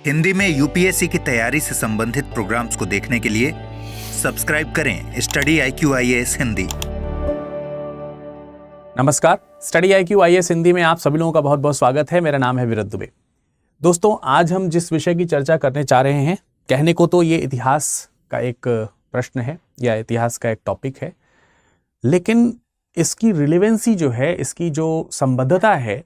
हिंदी में यूपीएससी की तैयारी से संबंधित प्रोग्राम्स को देखने के लिए सब्सक्राइब करें स्टडी IQ IAS हिंदी। नमस्कार, स्टडी IQ IAS हिंदी में आप सभी लोगों का बहुत बहुत स्वागत है। मेरा नाम है विरत दुबे। दोस्तों, आज हम जिस विषय की चर्चा करने चाह रहे हैं, कहने को तो ये इतिहास का एक प्रश्न है या इतिहास का एक टॉपिक है, लेकिन इसकी रिलेवेंसी जो है, इसकी जो संबद्धता है,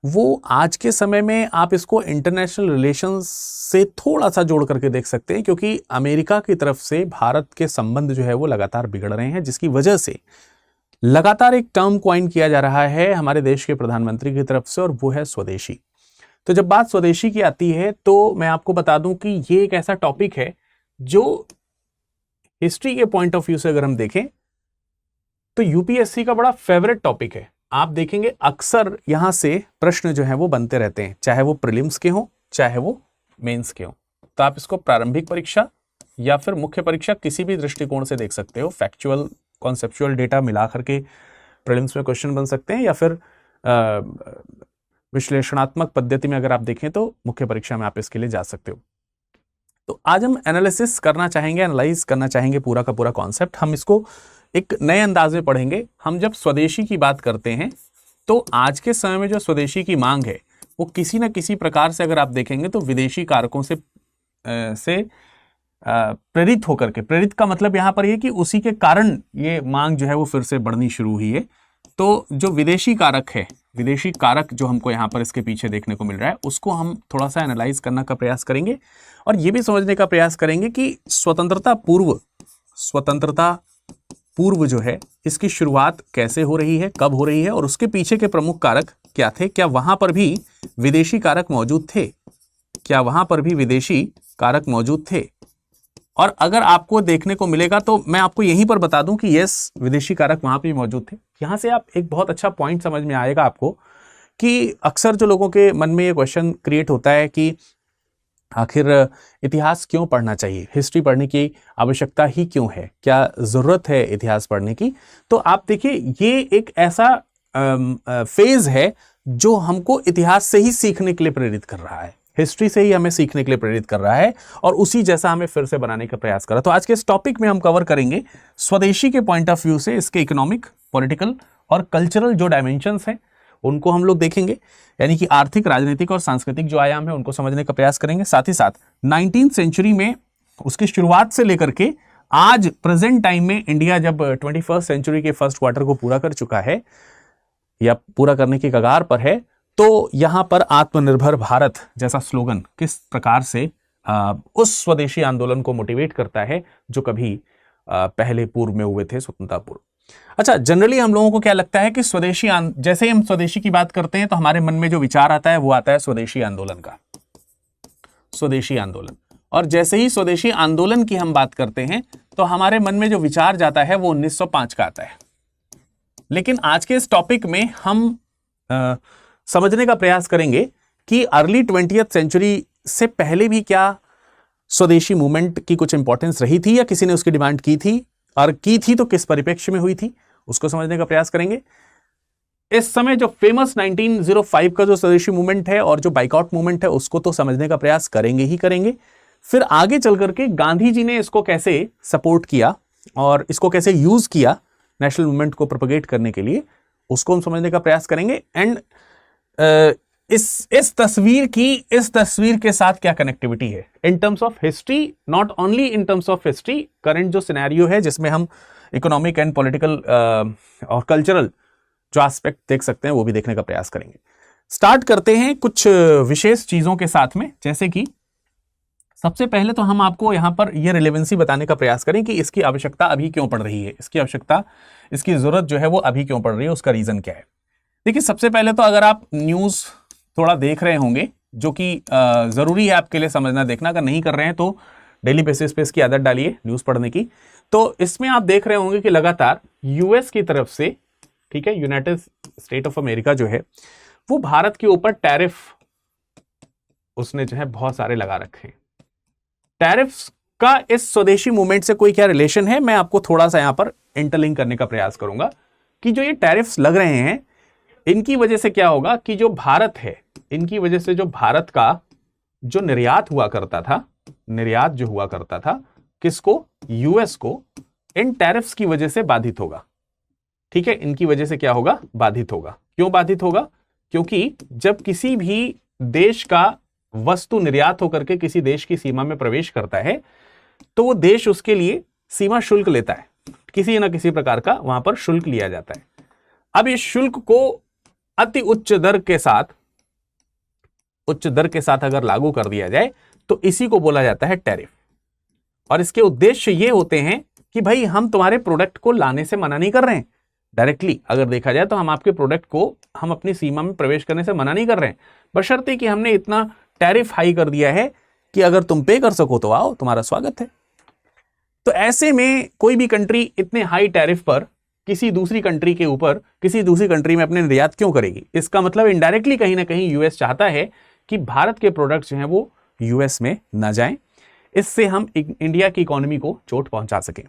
वो आज के समय में आप इसको इंटरनेशनल रिलेशंस से थोड़ा सा जोड़ करके देख सकते हैं, क्योंकि अमेरिका की तरफ से भारत के संबंध जो है वो लगातार बिगड़ रहे हैं, जिसकी वजह से लगातार एक टर्म कॉइन किया जा रहा है हमारे देश के प्रधानमंत्री की तरफ से, और वो है स्वदेशी। तो जब बात स्वदेशी की आती है तो मैं आपको बता दूं कि ये एक ऐसा टॉपिक है जो हिस्ट्री के पॉइंट ऑफ व्यू से अगर हम देखें तो यूपीएससी का बड़ा फेवरेट टॉपिक है। आप देखेंगे अक्सर यहां से प्रश्न जो है वो बनते रहते हैं, चाहे वो प्रीलिम्स के हों चाहे वो मेंस के हों। तो आप इसको प्रारंभिक परीक्षा या फिर मुख्य परीक्षा किसी भी दृष्टिकोण से देख सकते हो। फैक्चुअल कॉन्सेप्चुअल डेटा मिला करके प्रीलिम्स में क्वेश्चन बन सकते हैं, या फिर विश्लेषणात्मक पद्धति में अगर आप देखें तो मुख्य परीक्षा में आप इसके लिए जा सकते हो। तो आज हम एनालिसिस करना चाहेंगे, एनालाइज करना चाहेंगे पूरा का पूरा कॉन्सेप्ट। हम इसको एक नए अंदाज में पढ़ेंगे। हम जब स्वदेशी की बात करते हैं तो आज के समय में जो स्वदेशी की मांग है वो किसी न किसी प्रकार से अगर आप देखेंगे तो विदेशी कारकों से प्रेरित होकर के, प्रेरित का मतलब यहां पर ये कि उसी के कारण ये मांग जो है वो फिर से बढ़नी शुरू हुई है। तो जो विदेशी कारक है, विदेशी कारक जो हमको यहाँ पर इसके पीछे देखने को मिल रहा है, उसको हम थोड़ा सा एनालाइज करने का प्रयास करेंगे और ये भी समझने का प्रयास करेंगे कि स्वतंत्रता पूर्व जो है इसकी शुरुआत कैसे हो रही है, कब हो रही है, और उसके पीछे के प्रमुख कारक क्या थे। क्या वहां पर भी विदेशी कारक मौजूद थे? क्या वहां पर भी विदेशी कारक मौजूद थे? और अगर आपको देखने को मिलेगा तो मैं आपको यहीं पर बता दूं कि यस, विदेशी कारक वहां पे मौजूद थे। यहां से आप एक बहुत अच्छा पॉइंट समझ में आएगा आपको कि अक्सर जो लोगों के मन में ये क्वेश्चन क्रिएट होता है कि आखिर इतिहास क्यों पढ़ना चाहिए, हिस्ट्री पढ़ने की आवश्यकता ही क्यों है, क्या जरूरत है इतिहास पढ़ने की। तो आप देखिए, ये एक ऐसा फेज है जो हमको इतिहास से ही सीखने के लिए प्रेरित कर रहा है, हिस्ट्री से ही हमें सीखने के लिए प्रेरित कर रहा है और उसी जैसा हमें फिर से बनाने का प्रयास कर रहा है। तो आज के इस टॉपिक में हम कवर करेंगे स्वदेशी के पॉइंट ऑफ व्यू से इसके इकोनॉमिक, पॉलिटिकल और कल्चरल जो डायमेंशंस हैं उनको हम लोग देखेंगे, यानी कि आर्थिक, राजनीतिक और सांस्कृतिक जो आयाम है उनको समझने का प्रयास करेंगे। साथ ही साथ 19वीं सेंचुरी में उसकी शुरुआत से लेकर के आज प्रेजेंट टाइम में इंडिया जब 21st सेंचुरी के फर्स्ट क्वार्टर को पूरा कर चुका है या पूरा करने की कगार पर है, तो यहां पर आत्मनिर्भर भारत जैसा स्लोगन किस प्रकार से उस स्वदेशी आंदोलन को मोटिवेट करता है जो कभी पहले पूर्व में हुए थे, स्वतंत्रता पूर्व। अच्छा, जनरली हम लोगों को क्या लगता है कि स्वदेशी जैसे ही हम स्वदेशी की बात करते हैं तो हमारे मन में जो विचार आता है वो आता है स्वदेशी आंदोलन का, स्वदेशी आंदोलन। और जैसे ही स्वदेशी आंदोलन की हम बात करते हैं तो हमारे मन में जो विचार जाता है वो 1905 का आता है। लेकिन आज के इस टॉपिक में हम समझने का प्रयास करेंगे कि अर्ली 20th सेंचुरी से पहले भी क्या स्वदेशी मूवमेंट की कुछ इंपॉर्टेंस रही थी या किसी ने उसकी डिमांड की थी, और की थी तो किस परिप्रेक्ष्य में हुई थी, उसको समझने का प्रयास करेंगे। इस समय जो फेमस 1905 का जो स्वदेशी मूवमेंट है और जो बाइकआउट मूवमेंट है उसको तो समझने का प्रयास करेंगे ही करेंगे। फिर आगे चल करके गांधी जी ने इसको कैसे सपोर्ट किया और इसको कैसे यूज किया नेशनल मूवमेंट को प्रोपेगेट करने के लिए, उसको हम समझने का प्रयास करेंगे। एंड इस तस्वीर के साथ क्या कनेक्टिविटी है in terms of history, not only in terms of history, current जो सिनेरियो है जिसमें हम इकोनॉमिक एंड पॉलिटिकल और कल्चरल जो एस्पेक्ट देख सकते हैं वो भी देखने का प्रयास करेंगे। स्टार्ट करते हैं कुछ विशेष चीजों के साथ में, जैसे कि सबसे पहले तो हम आपको यहां पर यह रिलेवेंसी बताने का प्रयास करें कि इसकी आवश्यकता अभी क्यों पड़ रही है, इसकी जरूरत जो है वो अभी क्यों पड़ रही है, उसका रीजन क्या है। देखिए, सबसे पहले तो अगर आप न्यूज थोड़ा देख रहे होंगे, जो कि जरूरी है आपके लिए समझना देखना, अगर नहीं कर रहे हैं तो डेली बेसिस पे इसकी आदत डालिए न्यूज पढ़ने की। तो इसमें आप देख रहे होंगे कि लगातार यूएस की तरफ से, ठीक है, यूनाइटेड स्टेट ऑफ अमेरिका जो है वो भारत के ऊपर टैरिफ उसने जो है बहुत सारे लगा रखे हैं। टैरिफ्स का इस स्वदेशी मूवमेंट से कोई क्या रिलेशन है, मैं आपको थोड़ा सा यहां पर इंटरलिंक करने का प्रयास करूंगा कि जो ये टैरिफ्स लग रहे हैं इनकी वजह से क्या होगा कि जो भारत है, इनकी वजह से जो भारत का जो निर्यात हुआ करता था, निर्यात जो हुआ करता था किसको, यूएस को, इन टैरिफ्स की वजह से बाधित होगा। ठीक है, इनकी वजह से क्या होगा, बाधित होगा। क्यों बाधित होगा, क्योंकि जब किसी भी देश का वस्तु निर्यात होकर के किसी देश की सीमा में प्रवेश करता है तो वो देश उसके लिए सीमा शुल्क लेता है, किसी ना किसी प्रकार का वहां पर शुल्क लिया जाता है। अब इस शुल्क को अति उच्च दर के साथ अगर लागू कर दिया जाए तो इसी को बोला जाता है टैरिफ। और इसके उद्देश्य ये होते हैं कि भाई हम तुम्हारे प्रोडक्ट को लाने से मना नहीं कर रहे हैं, डायरेक्टली अगर देखा जाए तो हम आपके प्रोडक्ट को हम अपनी सीमा में प्रवेश करने से मना नहीं कर रहे हैं, बशर्ते कि हमने इतना टैरिफ हाई कर दिया है कि अगर तुम पे कर सको तो आओ, तुम्हारा स्वागत है। तो ऐसे में कोई भी कंट्री इतने हाई टैरिफ पर किसी दूसरी कंट्री के ऊपर, किसी दूसरी कंट्री में अपने निर्यात क्यों करेगी? इसका मतलब इनडायरेक्टली कहीं ना कहीं यूएस चाहता है कि भारत के प्रोडक्ट्स जो हैं वो यूएस में ना जाएं, इससे हम इंडिया की इकोनॉमी को चोट पहुंचा सकें।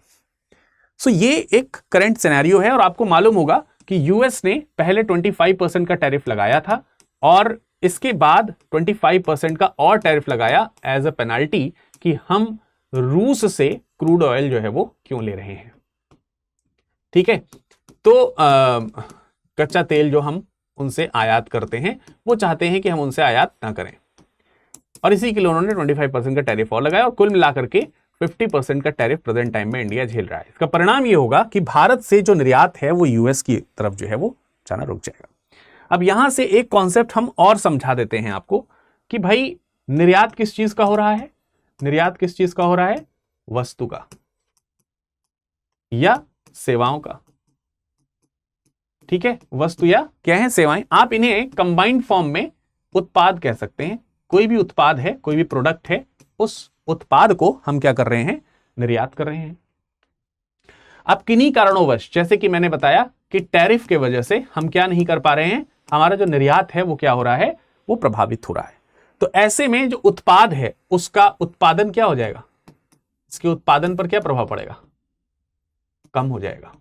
सो ये एक करंट सिनेरियो है और आपको मालूम होगा कि यूएस ने पहले 25% का टैरिफ लगाया था और इसके बाद 25% का और टैरिफ लगाया एज अ पेनाल्टी कि हम रूस से क्रूड ऑयल जो है वो क्यों ले रहे हैं। ठीक है, तो कच्चा तेल जो हम उनसे आयात करते हैं वो चाहते हैं कि हम उनसे आयात ना करें, और इसी के लिए उन्होंने 25% का टैरिफ और लगाया और कुल मिलाकर के 50% का टैरिफ प्रेजेंट टाइम में इंडिया झेल रहा है। इसका परिणाम ये होगा कि भारत से जो निर्यात है वो यूएस की तरफ जो है वो जाना रुक जाएगा। अब यहां से एक कॉन्सेप्ट हम और समझा देते हैं आपको कि भाई निर्यात किस चीज का हो रहा है, निर्यात किस चीज का हो रहा है, वस्तु का या सेवाओं का। ठीक है, वस्तु या क्या है, सेवाएं। आप इन्हें कंबाइंड फॉर्म में उत्पाद कह सकते हैं। कोई भी उत्पाद है, कोई भी प्रोडक्ट है, उस उत्पाद को हम क्या कर रहे हैं, निर्यात कर रहे हैं। अब किन्हीं कारणोंवश, जैसे कि मैंने बताया कि टैरिफ के वजह से हम क्या नहीं कर पा रहे हैं, हमारा जो निर्यात है वो क्या हो रहा है, वो प्रभावित हो रहा है। तो ऐसे में जो उत्पाद है उसका उत्पादन क्या हो जाएगा, इसके उत्पादन पर क्या प्रभाव पड़ेगा, कम हो जाएगा।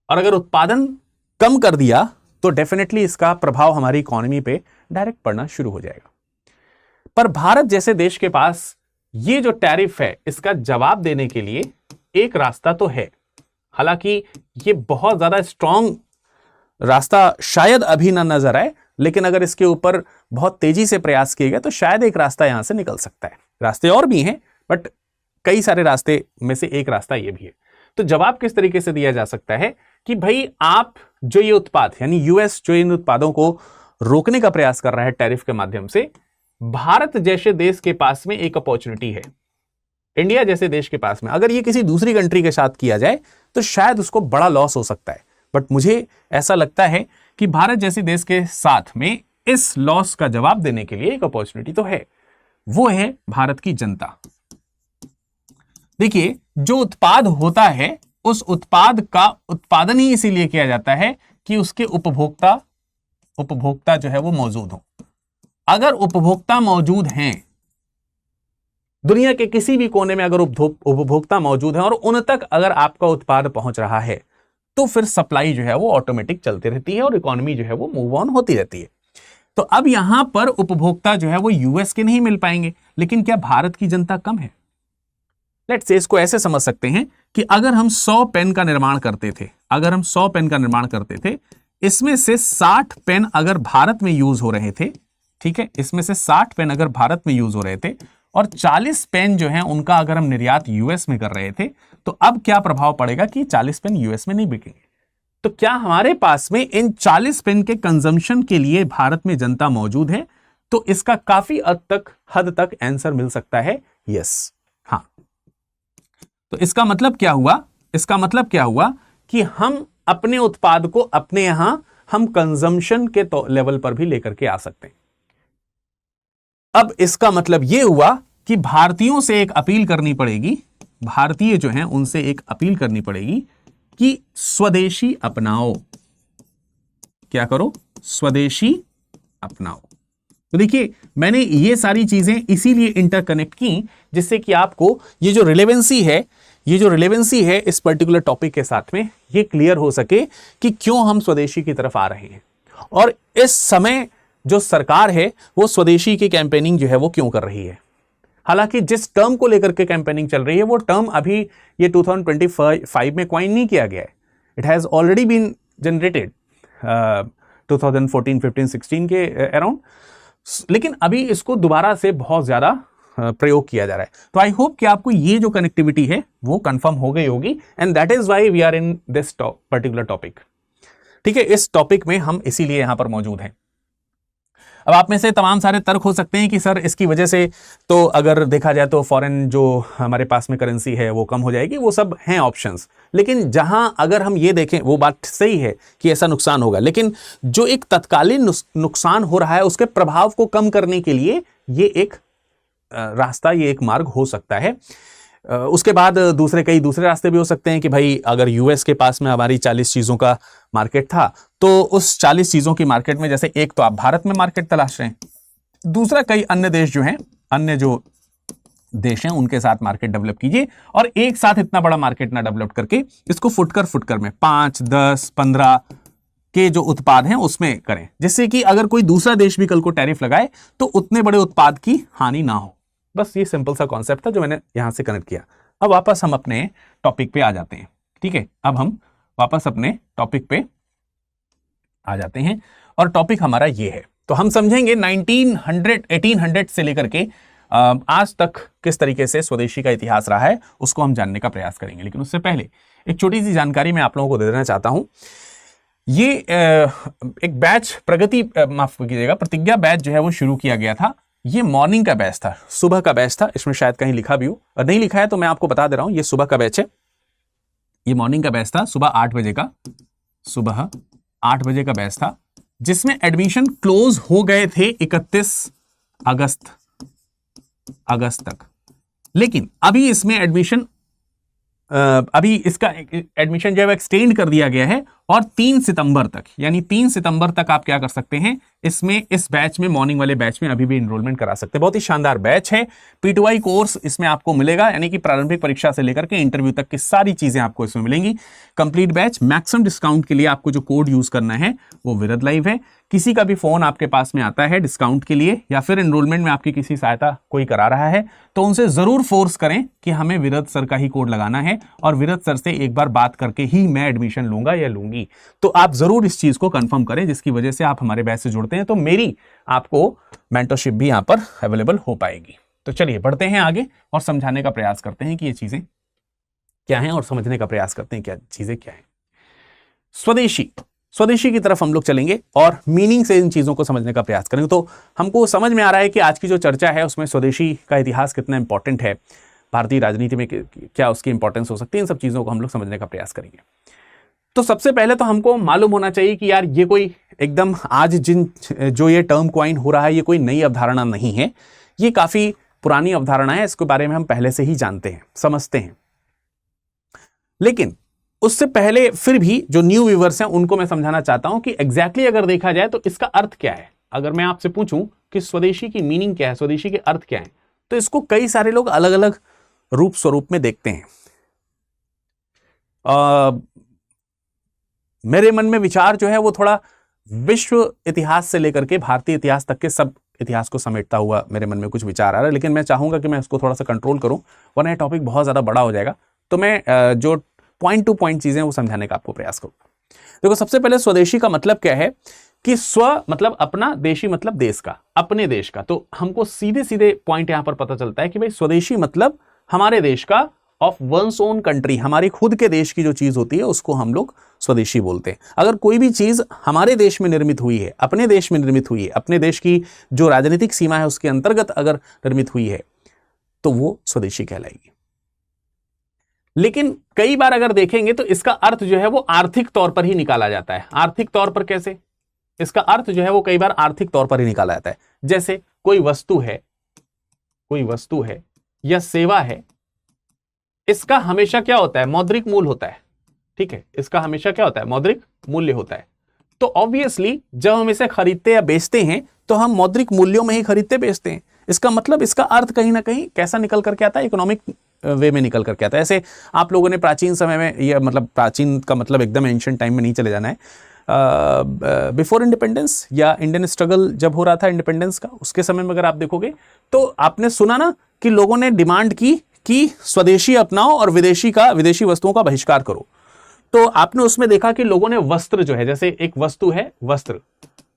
और अगर उत्पादन कम कर दिया तो डेफिनेटली इसका प्रभाव हमारी इकोनॉमी पे डायरेक्ट पड़ना शुरू हो जाएगा। पर भारत जैसे देश के पास ये जो टैरिफ है इसका जवाब देने के लिए एक रास्ता तो है, हालांकि ये बहुत ज्यादा स्ट्रॉन्ग रास्ता शायद अभी ना नजर आए, लेकिन अगर इसके ऊपर बहुत तेजी से प्रयास किए गए तो शायद एक रास्ता यहां से निकल सकता है। रास्ते और भी हैं, बट कई सारे रास्ते में से एक रास्ता ये भी है। तो जवाब किस तरीके से दिया जा सकता है कि भाई आप जो ये उत्पाद, यानी यूएस जो इन उत्पादों को रोकने का प्रयास कर रहा है टैरिफ के माध्यम से, भारत जैसे देश के पास में एक अपॉर्चुनिटी है, इंडिया जैसे देश के पास में। अगर ये किसी दूसरी कंट्री के साथ किया जाए तो शायद उसको बड़ा लॉस हो सकता है, बट मुझे ऐसा लगता है कि भारत जैसे देश के साथ में इस लॉस का जवाब देने के लिए एक अपॉर्चुनिटी तो है, वो है भारत की जनता। देखिए, जो उत्पाद होता है उस उत्पाद का उत्पादन ही इसीलिए किया जाता है कि उसके उपभोक्ता जो है वो मौजूद हो। अगर उपभोक्ता मौजूद हैं, दुनिया के किसी भी कोने में अगर उपभोक्ता मौजूद है और उन तक अगर आपका उत्पाद पहुंच रहा है तो फिर सप्लाई जो है वो ऑटोमेटिक चलती रहती है और इकोनॉमी जो है वो मूव ऑन होती रहती है। तो अब यहां पर उपभोक्ता जो है वो यूएस के नहीं मिल पाएंगे, लेकिन क्या भारत की जनता कम है? लेट्स से इसको ऐसे समझ सकते हैं कि अगर हम 100 पेन का निर्माण करते थे, इसमें से 60 पेन अगर भारत में यूज हो रहे थे, ठीक है, इसमें से 60 पेन अगर भारत में यूज हो रहे थे और 40 पेन जो है उनका अगर हम निर्यात यूएस में कर रहे थे, तो अब क्या प्रभाव पड़ेगा कि 40 पेन यूएस में नहीं बिकेंगे। तो क्या हमारे पास में इन 40 पेन के कंजम्पशन के लिए भारत में जनता मौजूद है? तो इसका काफी हद तक आंसर मिल सकता है यस, हाँ। तो इसका मतलब क्या हुआ कि हम अपने उत्पाद को अपने यहां हम कंजम्पशन के लेवल पर भी लेकर के आ सकते हैं। अब इसका मतलब यह हुआ कि भारतीयों से एक अपील करनी पड़ेगी, भारतीय जो हैं उनसे एक अपील करनी पड़ेगी कि स्वदेशी अपनाओ। क्या करो? स्वदेशी अपनाओ। तो देखिए, मैंने ये सारी चीजें इसीलिए इंटरकनेक्ट की जिससे कि आपको ये जो रिलेवेंसी है इस पर्टिकुलर टॉपिक के साथ में ये क्लियर हो सके कि क्यों हम स्वदेशी की तरफ आ रहे हैं। और इस समय जो सरकार है वो स्वदेशी की कैंपेनिंग जो है वो क्यों कर रही है। हालांकि जिस टर्म को लेकर के कैंपेनिंग चल रही है वो टर्म अभी ये 2025 में क्वाइन नहीं किया गया है, it has already been generated 2014, 15, 16 के अराउंड, लेकिन अभी इसको दोबारा से बहुत ज़्यादा प्रयोग किया जा रहा है। तो आई होप कि आपको ये जो कनेक्टिविटी है वो कंफर्म हो गई होगी, and that is why we are in this particular topic. ठीक है, इस टॉपिक में हम इसीलिए यहां पर मौजूद हैं। अब आप में से तमाम सारे तर्क हो सकते हैं कि सर इसकी वजह से तो अगर देखा जाए तो फॉरेन जो हमारे पास में करेंसी है वो कम हो जाएगी, वो सब हैं ऑप्शंस, लेकिन जहां अगर हम ये देखें वो बात सही है कि ऐसा नुकसान होगा, लेकिन जो एक तत्कालीन नुकसान हो रहा है उसके प्रभाव को कम करने के लिए ये एक रास्ता, ये एक मार्ग हो सकता है। उसके बाद कई दूसरे रास्ते भी हो सकते हैं कि भाई अगर यूएस के पास में हमारी 40 चीज़ों का मार्केट था तो उस 40 चीज़ों की मार्केट में जैसे एक तो आप भारत में मार्केट तलाश रहे हैं, दूसरा कई अन्य देश जो हैं, अन्य जो देश हैं उनके साथ मार्केट डेवलप कीजिए, और एक साथ इतना बड़ा मार्केट ना डेवलप करके इसको फुटकर में 5, 10, 15 के जो उत्पाद हैं उसमें करें, जिससे कि अगर कोई दूसरा देश भी कल को टैरिफ लगाए तो उतने बड़े उत्पाद की हानि ना हो। बस ये सिंपल सा कॉन्सेप्ट था जो मैंने यहां से कनेक्ट किया। अब वापस हम अपने टॉपिक पे आ जाते हैं। ठीक है, अब हम वापस अपने टॉपिक पे आ जाते हैं और टॉपिक हमारा ये है। तो हम समझेंगे 1800 से लेकर के आज तक किस तरीके से स्वदेशी का इतिहास रहा है उसको हम जानने का प्रयास करेंगे। लेकिन उससे पहले एक छोटी सी जानकारी मैं आप लोगों को दे देना चाहता हूं। ये एक बैच प्रतिज्ञा बैच जो है वो शुरू किया गया था। ये मॉर्निंग का बैच था, सुबह का बैच था, इसमें शायद कहीं लिखा भी हो, और नहीं लिखा है तो मैं आपको बता दे रहा हूं, ये सुबह का बैच है। ये मॉर्निंग का बैच था, सुबह 8 बजे का बैच था, जिसमें एडमिशन क्लोज हो गए थे 31 अगस्त तक। लेकिन अभी इसमें अभी इसका एडमिशन जो है एक्सटेंड कर दिया गया है और 3 सितंबर तक, यानी 3 सितंबर तक आप क्या कर सकते हैं, इसमें इस बैच में, मॉर्निंग वाले बैच में अभी भी एनरोलमेंट करा सकते हैं। बहुत ही शानदार बैच है, P2I कोर्स इसमें आपको मिलेगा, यानी कि प्रारंभिक परीक्षा से लेकर के इंटरव्यू तक की सारी चीजें आपको इसमें मिलेंगी। कंप्लीट बैच, मैक्सिमम डिस्काउंट के लिए आपको जो कोड यूज करना है वो विरद लाइव है। किसी का भी फोन आपके पास में आता है डिस्काउंट के लिए या फिर एनरोलमेंट में आपकी किसी सहायता कोई करा रहा है तो उनसे जरूर फोर्स करें कि हमें विरद सर का ही कोड लगाना है और विरद सर से एक बार बात करके ही मैं एडमिशन लूंगा या लूंगी। तो आप जरूर इस चीज को कंफर्म करें, जिसकी वजह से आप हमारे बैच से जुड़ते हैं तो मेरी आपको मेंटरशिप भी यहां पर अवेलेबल हो पाएगी। तो चलिए बढ़ते हैं आगे और समझाने का प्रयास करते हैं कि ये चीजें क्या हैं और समझने का प्रयास करते हैं क्या चीजें क्या है। स्वदेशी की तरफ हम लोग चलेंगे और मीनिंग से इन चीजों को समझने का प्रयास करेंगे। तो हमको समझ में आ रहा है कि आज की जो चर्चा है उसमें स्वदेशी का इतिहास कितना इंपॉर्टेंट है, भारतीय राजनीति में क्या उसकी इंपॉर्टेंस हो सकती है, इन सब चीजों को हम लोग समझने का प्रयास करेंगे। तो सबसे पहले तो हमको मालूम होना चाहिए कि यार ये कोई एकदम आज जो ये टर्म क्वाइन हो रहा है ये कोई नई अवधारणा नहीं है, ये काफी पुरानी अवधारणा है, इसके बारे में हम पहले से ही जानते हैं, समझते हैं। लेकिन उससे पहले फिर भी जो न्यू व्यूअर्स हैं उनको मैं समझाना चाहता हूं कि एग्जैक्टली अगर देखा जाए तो इसका अर्थ क्या है। अगर मैं आपसे पूछूं कि स्वदेशी की मीनिंग क्या है, स्वदेशी के अर्थ क्या है, तो इसको कई सारे लोग अलग अलग रूप स्वरूप में देखते हैं। मेरे मन में विचार जो है वो थोड़ा विश्व इतिहास से लेकर के भारतीय इतिहास तक के सब इतिहास को समेटता हुआ मेरे मन में कुछ विचार आ रहा है, लेकिन मैं चाहूंगा कि मैं इसको थोड़ा सा कंट्रोल करूं, वरना ये टॉपिक बहुत ज्यादा बड़ा हो जाएगा। तो मैं जो पॉइंट टू पॉइंट चीजें वो समझाने का आपको प्रयास करूंगा। देखो, सबसे पहले स्वदेशी का मतलब क्या है कि स्व मतलब अपना, देशी मतलब देश का, अपने देश का। तो हमको सीधे सीधे पॉइंट यहां पर पता चलता है कि भाई स्वदेशी मतलब हमारे देश का, ऑफ वंस ओन कंट्री, हमारे खुद के देश की जो चीज होती है उसको हम लोग स्वदेशी बोलते हैं। अगर कोई भी चीज हमारे देश में निर्मित हुई है, अपने देश में निर्मित हुई है, अपने देश की जो राजनीतिक सीमा है उसके अंतर्गत अगर निर्मित हुई है तो वो स्वदेशी कहलाएगी। लेकिन कई बार अगर देखेंगे तो इसका अर्थ जो है वो आर्थिक तौर पर ही निकाला जाता है। आर्थिक तौर पर कैसे? इसका अर्थ जो है वो कई बार आर्थिक तौर पर ही निकाला जाता है। जैसे कोई वस्तु है या सेवा है, इसका हमेशा क्या होता है? मौद्रिक मूल्य होता है। ठीक है, इसका हमेशा क्या होता है? मौद्रिक मूल्य होता है। तो ऑब्वियसली जब हम इसे खरीदते या बेचते हैं तो हम मौद्रिक मूल्यों में ही खरीदते बेचते हैं। इसका मतलब, इसका अर्थ कहीं ना कहीं कैसा निकल करके आता है? इकोनॉमिक वे में निकल करके आता है। ऐसे आप लोगों ने प्राचीन समय में, यह मतलब प्राचीन का मतलब एकदम एंशिएंट टाइम में नहीं चले जाना है, बिफोर इंडिपेंडेंस या इंडियन स्ट्रगल जब हो रहा था इंडिपेंडेंस का, उसके समय में अगर आप देखोगे तो आपने सुना ना कि लोगों ने डिमांड की कि स्वदेशी अपनाओ और विदेशी वस्तुओं का बहिष्कार करो। तो आपने उसमें देखा कि लोगों ने वस्त्र जो है, जैसे एक वस्तु है वस्त्र,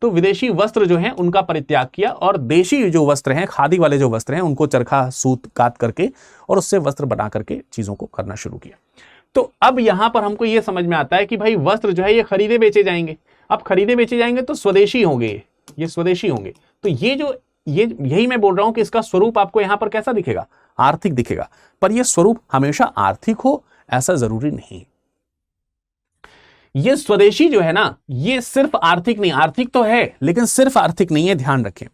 तो विदेशी वस्त्र जो हैं उनका परित्याग किया और देशी जो वस्त्र हैं, खादी वाले जो वस्त्र हैं, उनको चरखा सूत काट करके और उससे वस्त्र बना करके चीजों को करना शुरू किया। तो अब यहां पर हमको यह समझ में आता है कि भाई वस्त्र जो है ये खरीदे बेचे जाएंगे। अब खरीदे बेचे जाएंगे तो स्वदेशी होंगे, ये स्वदेशी होंगे। तो यही मैं बोल रहा हूं कि इसका स्वरूप आपको यहां पर कैसा दिखेगा, आर्थिक दिखेगा। पर यह स्वरूप हमेशा आर्थिक हो ऐसा जरूरी नहीं। ये स्वदेशी जो है ना, ये सिर्फ आर्थिक नहीं, आर्थिक तो है लेकिन सिर्फ आर्थिक नहीं है, ध्यान रखें।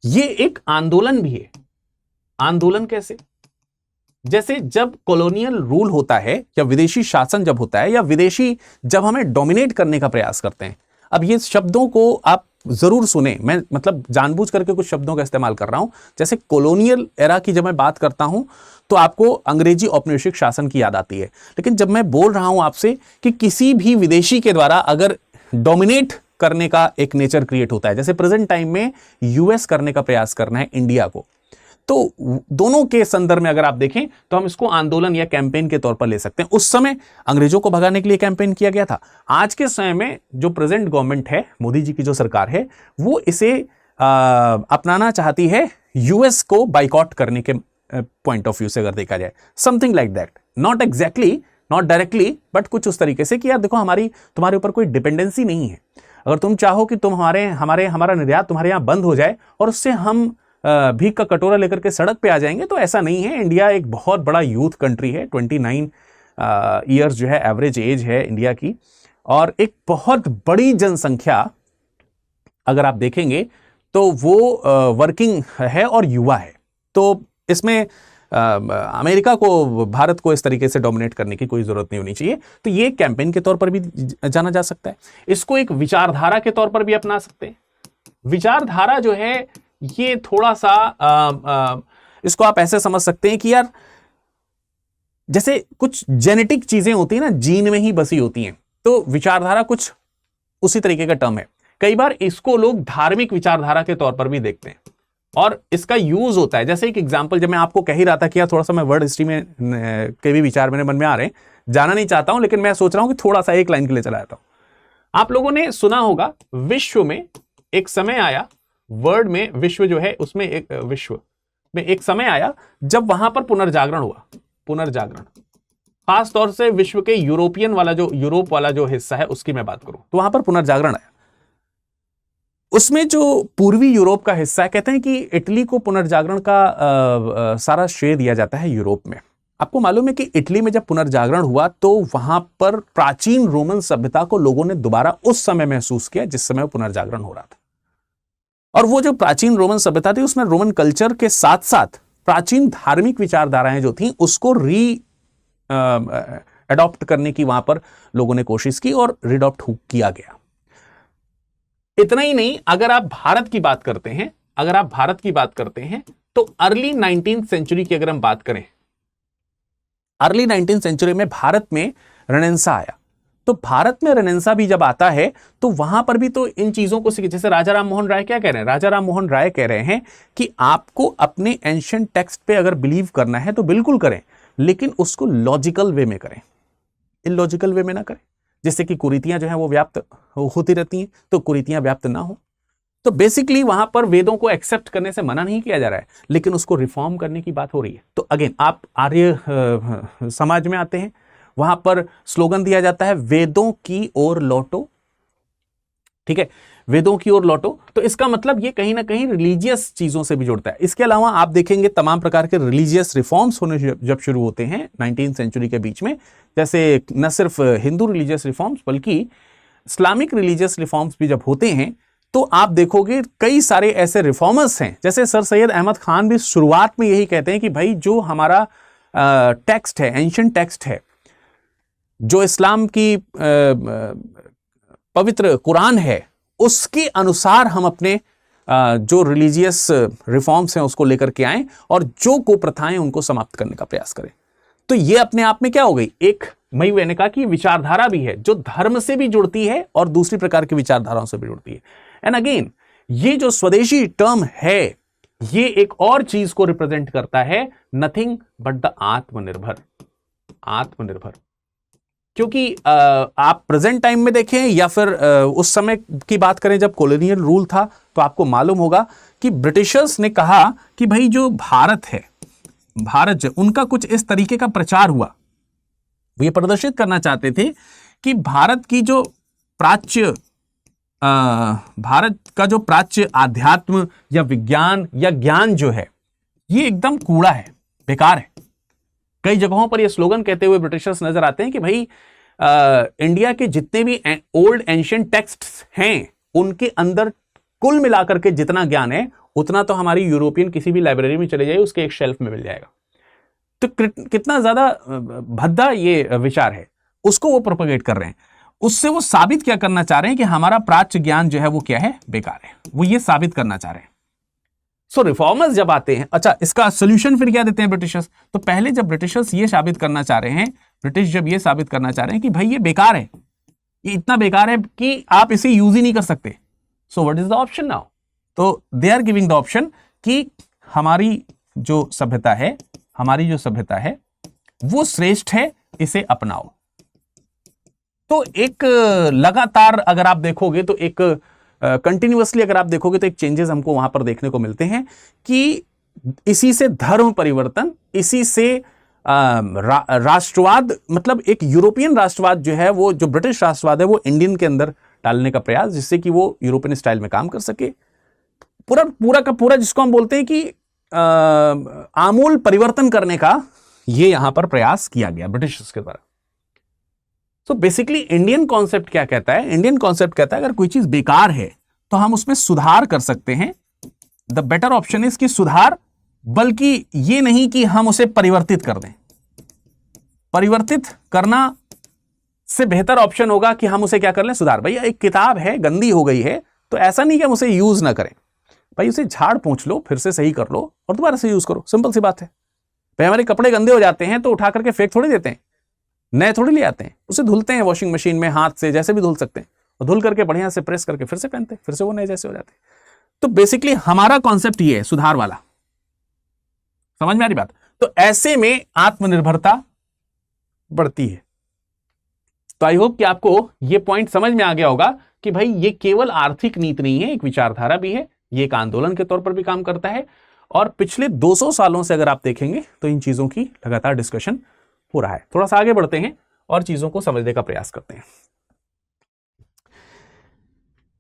ये एक आंदोलन भी है। आंदोलन कैसे? जैसे जब कॉलोनियल रूल होता है या विदेशी शासन जब होता है या विदेशी जब हमें डोमिनेट करने का प्रयास करते हैं। अब ये शब्दों को आप जरूर सुने, मैं मतलब जानबूझ करके कुछ शब्दों का इस्तेमाल कर रहा हूं। जैसे कॉलोनियल एरा की जब मैं बात करता हूं तो आपको अंग्रेजी औपनिवेशिक शासन की याद आती है, लेकिन जब मैं बोल रहा हूं आपसे कि किसी भी विदेशी के द्वारा अगर डोमिनेट करने का एक नेचर क्रिएट होता है, जैसे प्रेजेंट टाइम में यूएस करने का प्रयास करना है इंडिया को, तो दोनों के संदर्भ में अगर आप देखें तो हम इसको आंदोलन या कैंपेन के तौर पर ले सकते हैं। उस समय अंग्रेजों को भगाने के लिए कैंपेन किया गया था। आज के समय में जो प्रेजेंट गवर्नमेंट है, मोदी जी की जो सरकार है, वो इसे अपनाना चाहती है यूएस को बाइकॉट करने के पॉइंट ऑफ व्यू से अगर देखा जाए, something like that, not exactly, not directly, but कुछ उस तरीके से कि यार देखो तुम्हारे ऊपर कोई डिपेंडेंसी नहीं है। अगर तुम चाहो कि तुम हमारा निर्यात तुम्हारे यहां बंद हो जाए और उससे हम भीख का कटोरा लेकर के सड़क पे आ जाएंगे, तो ऐसा नहीं है। इंडिया एक बहुत बड़ा यूथ कंट्री है, 29 ईयर्स जो है एवरेज एज है इंडिया की, और एक बहुत बड़ी जनसंख्या अगर आप देखेंगे तो वो वर्किंग है और युवा है। तो इसमें अमेरिका को, भारत को इस तरीके से डोमिनेट करने की कोई जरूरत नहीं होनी चाहिए। तो ये कैंपेन के तौर पर भी जाना जा सकता है। इसको एक विचारधारा के तौर पर भी अपना सकते हैं। विचारधारा जो है ये थोड़ा सा इसको आप ऐसे समझ सकते हैं कि यार जैसे कुछ जेनेटिक चीजें होती है ना, जीन में ही बसी होती हैं, तो विचारधारा कुछ उसी तरीके का टर्म है। कई बार इसको लोग धार्मिक विचारधारा के तौर पर भी देखते हैं और इसका यूज होता है। जैसे एक एग्जांपल, जब मैं आपको कह ही रहा था कि यार थोड़ा सा मैं वर्ड हिस्ट्री में के भी विचार मेरे मन में आ रहे हैं, जाना नहीं चाहता हूं, लेकिन मैं सोच रहा हूं कि थोड़ा सा एक लाइन के लिए चला जाता हूं। आप लोगों ने सुना होगा विश्व में एक समय आया, वर्ड में विश्व जो है उसमें एक विश्व में एक समय आया जब वहां पर पुनर्जागरण हुआ। पुनर्जागरण खास तौर से विश्व के यूरोप वाला जो हिस्सा है उसकी मैं बात करूं तो वहां पर पुनर्जागरण आया। उसमें जो पूर्वी यूरोप का हिस्सा है, कहते हैं कि इटली को पुनर्जागरण का सारा श्रेय दिया जाता है यूरोप में। आपको मालूम है कि इटली में जब पुनर्जागरण हुआ तो वहां पर प्राचीन रोमन सभ्यता को लोगों ने दोबारा उस समय महसूस किया जिस समय पुनर्जागरण हो रहा था। और वो जो प्राचीन रोमन सभ्यता थी उसमें रोमन कल्चर के साथ साथ प्राचीन धार्मिक विचारधाराएं जो थी उसको अडॉप्ट करने की वहां पर लोगों ने कोशिश की और रिडॉप्ट किया गया। इतना ही नहीं, अगर आप भारत की बात करते हैं तो अर्ली 19th सेंचुरी की अगर हम बात करें, अर्ली 19th सेंचुरी में भारत में रेनेसां आया। तो भारत में रेनेसां भी जब आता है तो वहां पर भी तो इन चीजों को सीखे। जैसे राजा राम मोहन राय क्या कह रहे हैं? राजा राम मोहन राय कह रहे हैं कि आपको अपने एंशिएंट टेक्स्ट पे अगर बिलीव करना है तो बिल्कुल करें, लेकिन उसको लॉजिकल वे में करें, इलॉजिकल वे में ना करें। जैसे कि कुरीतियां जो है वो व्याप्त होती रहती हैं, तो कुरीतियां व्याप्त ना हो। तो बेसिकली वहां पर वेदों को एक्सेप्ट करने से मना नहीं किया जा रहा है, लेकिन उसको रिफॉर्म करने की बात हो रही है। तो अगेन आप आर्य समाज में आते हैं, वहां पर स्लोगन दिया जाता है वेदों की ओर लौटो। ठीक है, वेदों की ओर लौटो। तो इसका मतलब ये कहीं ना कहीं रिलीजियस चीजों से भी जुड़ता है। इसके अलावा आप देखेंगे तमाम प्रकार के रिलीजियस रिफॉर्म्स होने जब शुरू होते हैं 19th सेंचुरी के बीच में, जैसे न सिर्फ हिंदू रिलीजियस रिफॉर्म्स बल्कि इस्लामिक रिलीजियस रिफॉर्म्स भी जब होते हैं, तो आप देखोगे कई सारे ऐसे रिफॉर्मर्स हैं। जैसे सर सैयद अहमद खान भी शुरुआत में यही कहते हैं कि भाई जो हमारा टेक्स्ट है, एंशिएंट टेक्स्ट है, जो इस्लाम की पवित्र कुरान है, उसके अनुसार हम अपने जो रिलीजियस रिफॉर्म्स हैं उसको लेकर के आएं और जो कुप्रथाएं उनको समाप्त करने का प्रयास करें। तो ये अपने आप में क्या हो गई, एक मैंने कहा कि विचारधारा भी है जो धर्म से भी जुड़ती है और दूसरी प्रकार की विचारधाराओं से भी जुड़ती है। एंड अगेन ये जो स्वदेशी टर्म है ये एक और चीज को रिप्रेजेंट करता है, नथिंग बट द आत्मनिर्भर। आत्मनिर्भर क्योंकि आप प्रेजेंट टाइम में देखें या फिर उस समय की बात करें जब कॉलोनियल रूल था, तो आपको मालूम होगा कि ब्रिटिशर्स ने कहा कि भाई जो भारत है, भारत जो उनका कुछ इस तरीके का प्रचार हुआ, वो ये प्रदर्शित करना चाहते थे कि भारत की जो प्राच्य भारत का जो प्राच्य आध्यात्म या विज्ञान या ज्ञान जो है ये एकदम कूड़ा है, बेकार है। कई जगहों पर ये स्लोगन कहते हुए ब्रिटिशर्स नजर आते हैं कि भाई इंडिया के जितने भी ओल्ड एंशिएंट टेक्स्ट्स हैं उनके अंदर कुल मिलाकर के जितना ज्ञान है उतना तो हमारी यूरोपियन किसी भी लाइब्रेरी में चले जाइए उसके एक शेल्फ में मिल जाएगा। तो कितना ज्यादा भद्दा ये विचार है, उसको वो प्रोपेगेट कर रहे हैं। उससे वो साबित क्या करना चाह रहे हैं कि हमारा प्राच्य ज्ञान जो है वो क्या है, बेकार है। वो ये साबित करना चाह रहे हैं। सो रिफॉर्मर्स जब आते हैं, अच्छा इसका सोल्यूशन फिर क्या देते हैं ब्रिटिशर्स? तो पहले जब ब्रिटिशर्स ये साबित करना चाह रहे हैं, ब्रिटिश जब ये साबित करना चाह रहे हैं कि भाई ये बेकार है, ये इतना बेकार है कि आप इसे यूज ही नहीं कर सकते, so what is the option now? तो they are giving the option कि हमारी जो सभ्यता है, हमारी जो सभ्यता है वो श्रेष्ठ है, इसे अपनाओ। तो एक लगातार अगर आप देखोगे तो एक कंटिन्यूअसली अगर आप देखोगे तो एक चेंजेस हमको वहां पर देखने को मिलते हैं कि इसी से धर्म परिवर्तन, इसी से राष्ट्रवाद, मतलब एक यूरोपियन राष्ट्रवाद जो है, वो जो ब्रिटिश राष्ट्रवाद है वो इंडियन के अंदर डालने का प्रयास, जिससे कि वो यूरोपियन स्टाइल में काम कर सके। पूरा का पूरा जिसको हम बोलते हैं कि आमूल परिवर्तन करने का ये यहां पर प्रयास किया गया ब्रिटिशर्स के द्वारा। तो बेसिकली इंडियन कॉन्सेप्ट क्या कहता है? इंडियन कॉन्सेप्ट कहता है अगर कोई चीज बेकार है तो हम उसमें सुधार कर सकते हैं। द बेटर ऑप्शन इज कि सुधार, बल्कि ये नहीं कि हम उसे परिवर्तित कर दें। परिवर्तित करना से बेहतर ऑप्शन होगा कि हम उसे क्या कर लें, सुधार। भैया एक किताब है, गंदी हो गई है, तो ऐसा नहीं कि हम उसे यूज ना करें, भाई उसे झाड़ पोंछ लो, फिर से सही कर लो और दोबारा से यूज करो, सिंपल सी बात है। भाई हमारे कपड़े गंदे हो जाते हैं तो उठा करके फेंक थोड़ी देते हैं, नए थोड़ी ले आते हैं, उसे धुलते हैं वॉशिंग मशीन में, हाथ से जैसे भी धुल सकते हैं, और धुल करके बढ़िया से प्रेस करके फिर से पहनते हैं, फिर से वो नए जैसे हो जाते हैं। तो बेसिकली हमारा कॉन्सेप्ट ये है, सुधार वाला। समझ में आ रही बात? तो ऐसे में आत्मनिर्भरता बढ़ती है। तो आई होप कि आपको ये पॉइंट समझ में आ गया होगा कि भाई ये केवल आर्थिक नीति नहीं है, एक विचारधारा भी है, ये एक आंदोलन के तौर पर भी काम करता है। और पिछले 200 सालों से अगर आप देखेंगे तो इन चीजों की लगातार डिस्कशन हो रहा है। थोड़ा सा आगे बढ़ते हैं और चीजों को समझने का प्रयास करते हैं,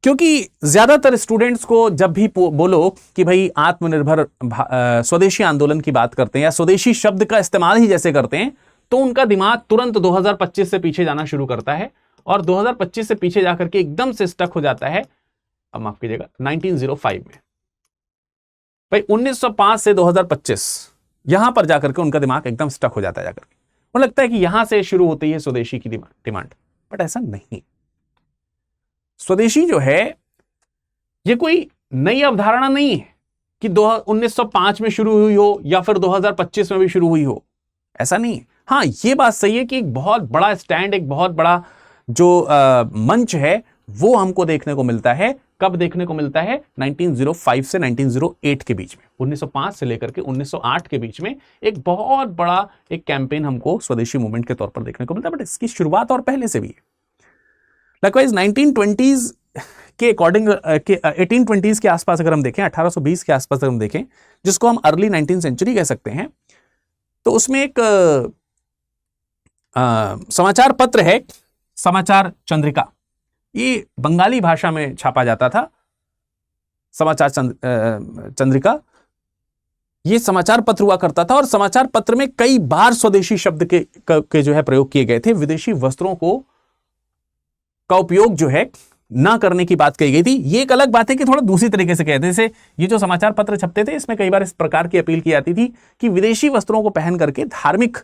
क्योंकि ज्यादातर स्टूडेंट्स को जब भी बोलो कि भाई आत्मनिर्भर स्वदेशी आंदोलन की बात करते हैं या स्वदेशी शब्द का इस्तेमाल ही जैसे करते हैं, तो उनका दिमाग तुरंत 2025 से पीछे जाना शुरू करता है और 2025 से पीछे जाकर के एकदम से स्टक हो जाता है, अब माफ कीजिएगा, 1905 में। भाई 1905 से 2025 यहां पर जाकर के उनका दिमाग एकदम स्टक हो जाता है जाकर के। उन्हें लगता है कि यहां से शुरू होती है स्वदेशी की डिमांड, बट ऐसा नहीं। स्वदेशी जो है ये कोई नई अवधारणा नहीं है कि 1905 में शुरू हुई हो या फिर 2025 में भी शुरू हुई हो, ऐसा नहीं है। हाँ, ये बात सही है कि एक बहुत बड़ा स्टैंड, एक बहुत बड़ा जो मंच है वो हमको देखने को मिलता है। कब देखने को मिलता है? 1905 से 1908 के बीच में, 1905 से लेकर के 1908 के बीच में एक बहुत बड़ा एक कैंपेन हमको स्वदेशी मूवमेंट के तौर पर देखने को मिलता है, बट इसकी शुरुआत और पहले से भी है। लाइकवाइज 1920s के अकॉर्डिंग के 1820s के आसपास अगर हम देखें, 1820 के आसपास अगर हम देखें, जिसको हम अर्ली 19th सेंचुरी कह सकते हैं, तो उसमें एक समाचार पत्र है, समाचार चंद्रिका। ये बंगाली भाषा में छापा जाता था, समाचार चंद्रिका। ये समाचार पत्र हुआ करता था और समाचार पत्र में कई बार स्वदेशी शब्द के जो है प्रयोग किए गए थे। विदेशी वस्त्रों का उपयोग जो है ना करने की बात कही गई थी। ये एक अलग बात है कि थोड़ा दूसरी तरीके से कहते, जैसे ये जो समाचार पत्र छपते थे इसमें कई बार इस प्रकार की अपील की जाती थी कि विदेशी वस्त्रों को पहन करके धार्मिक,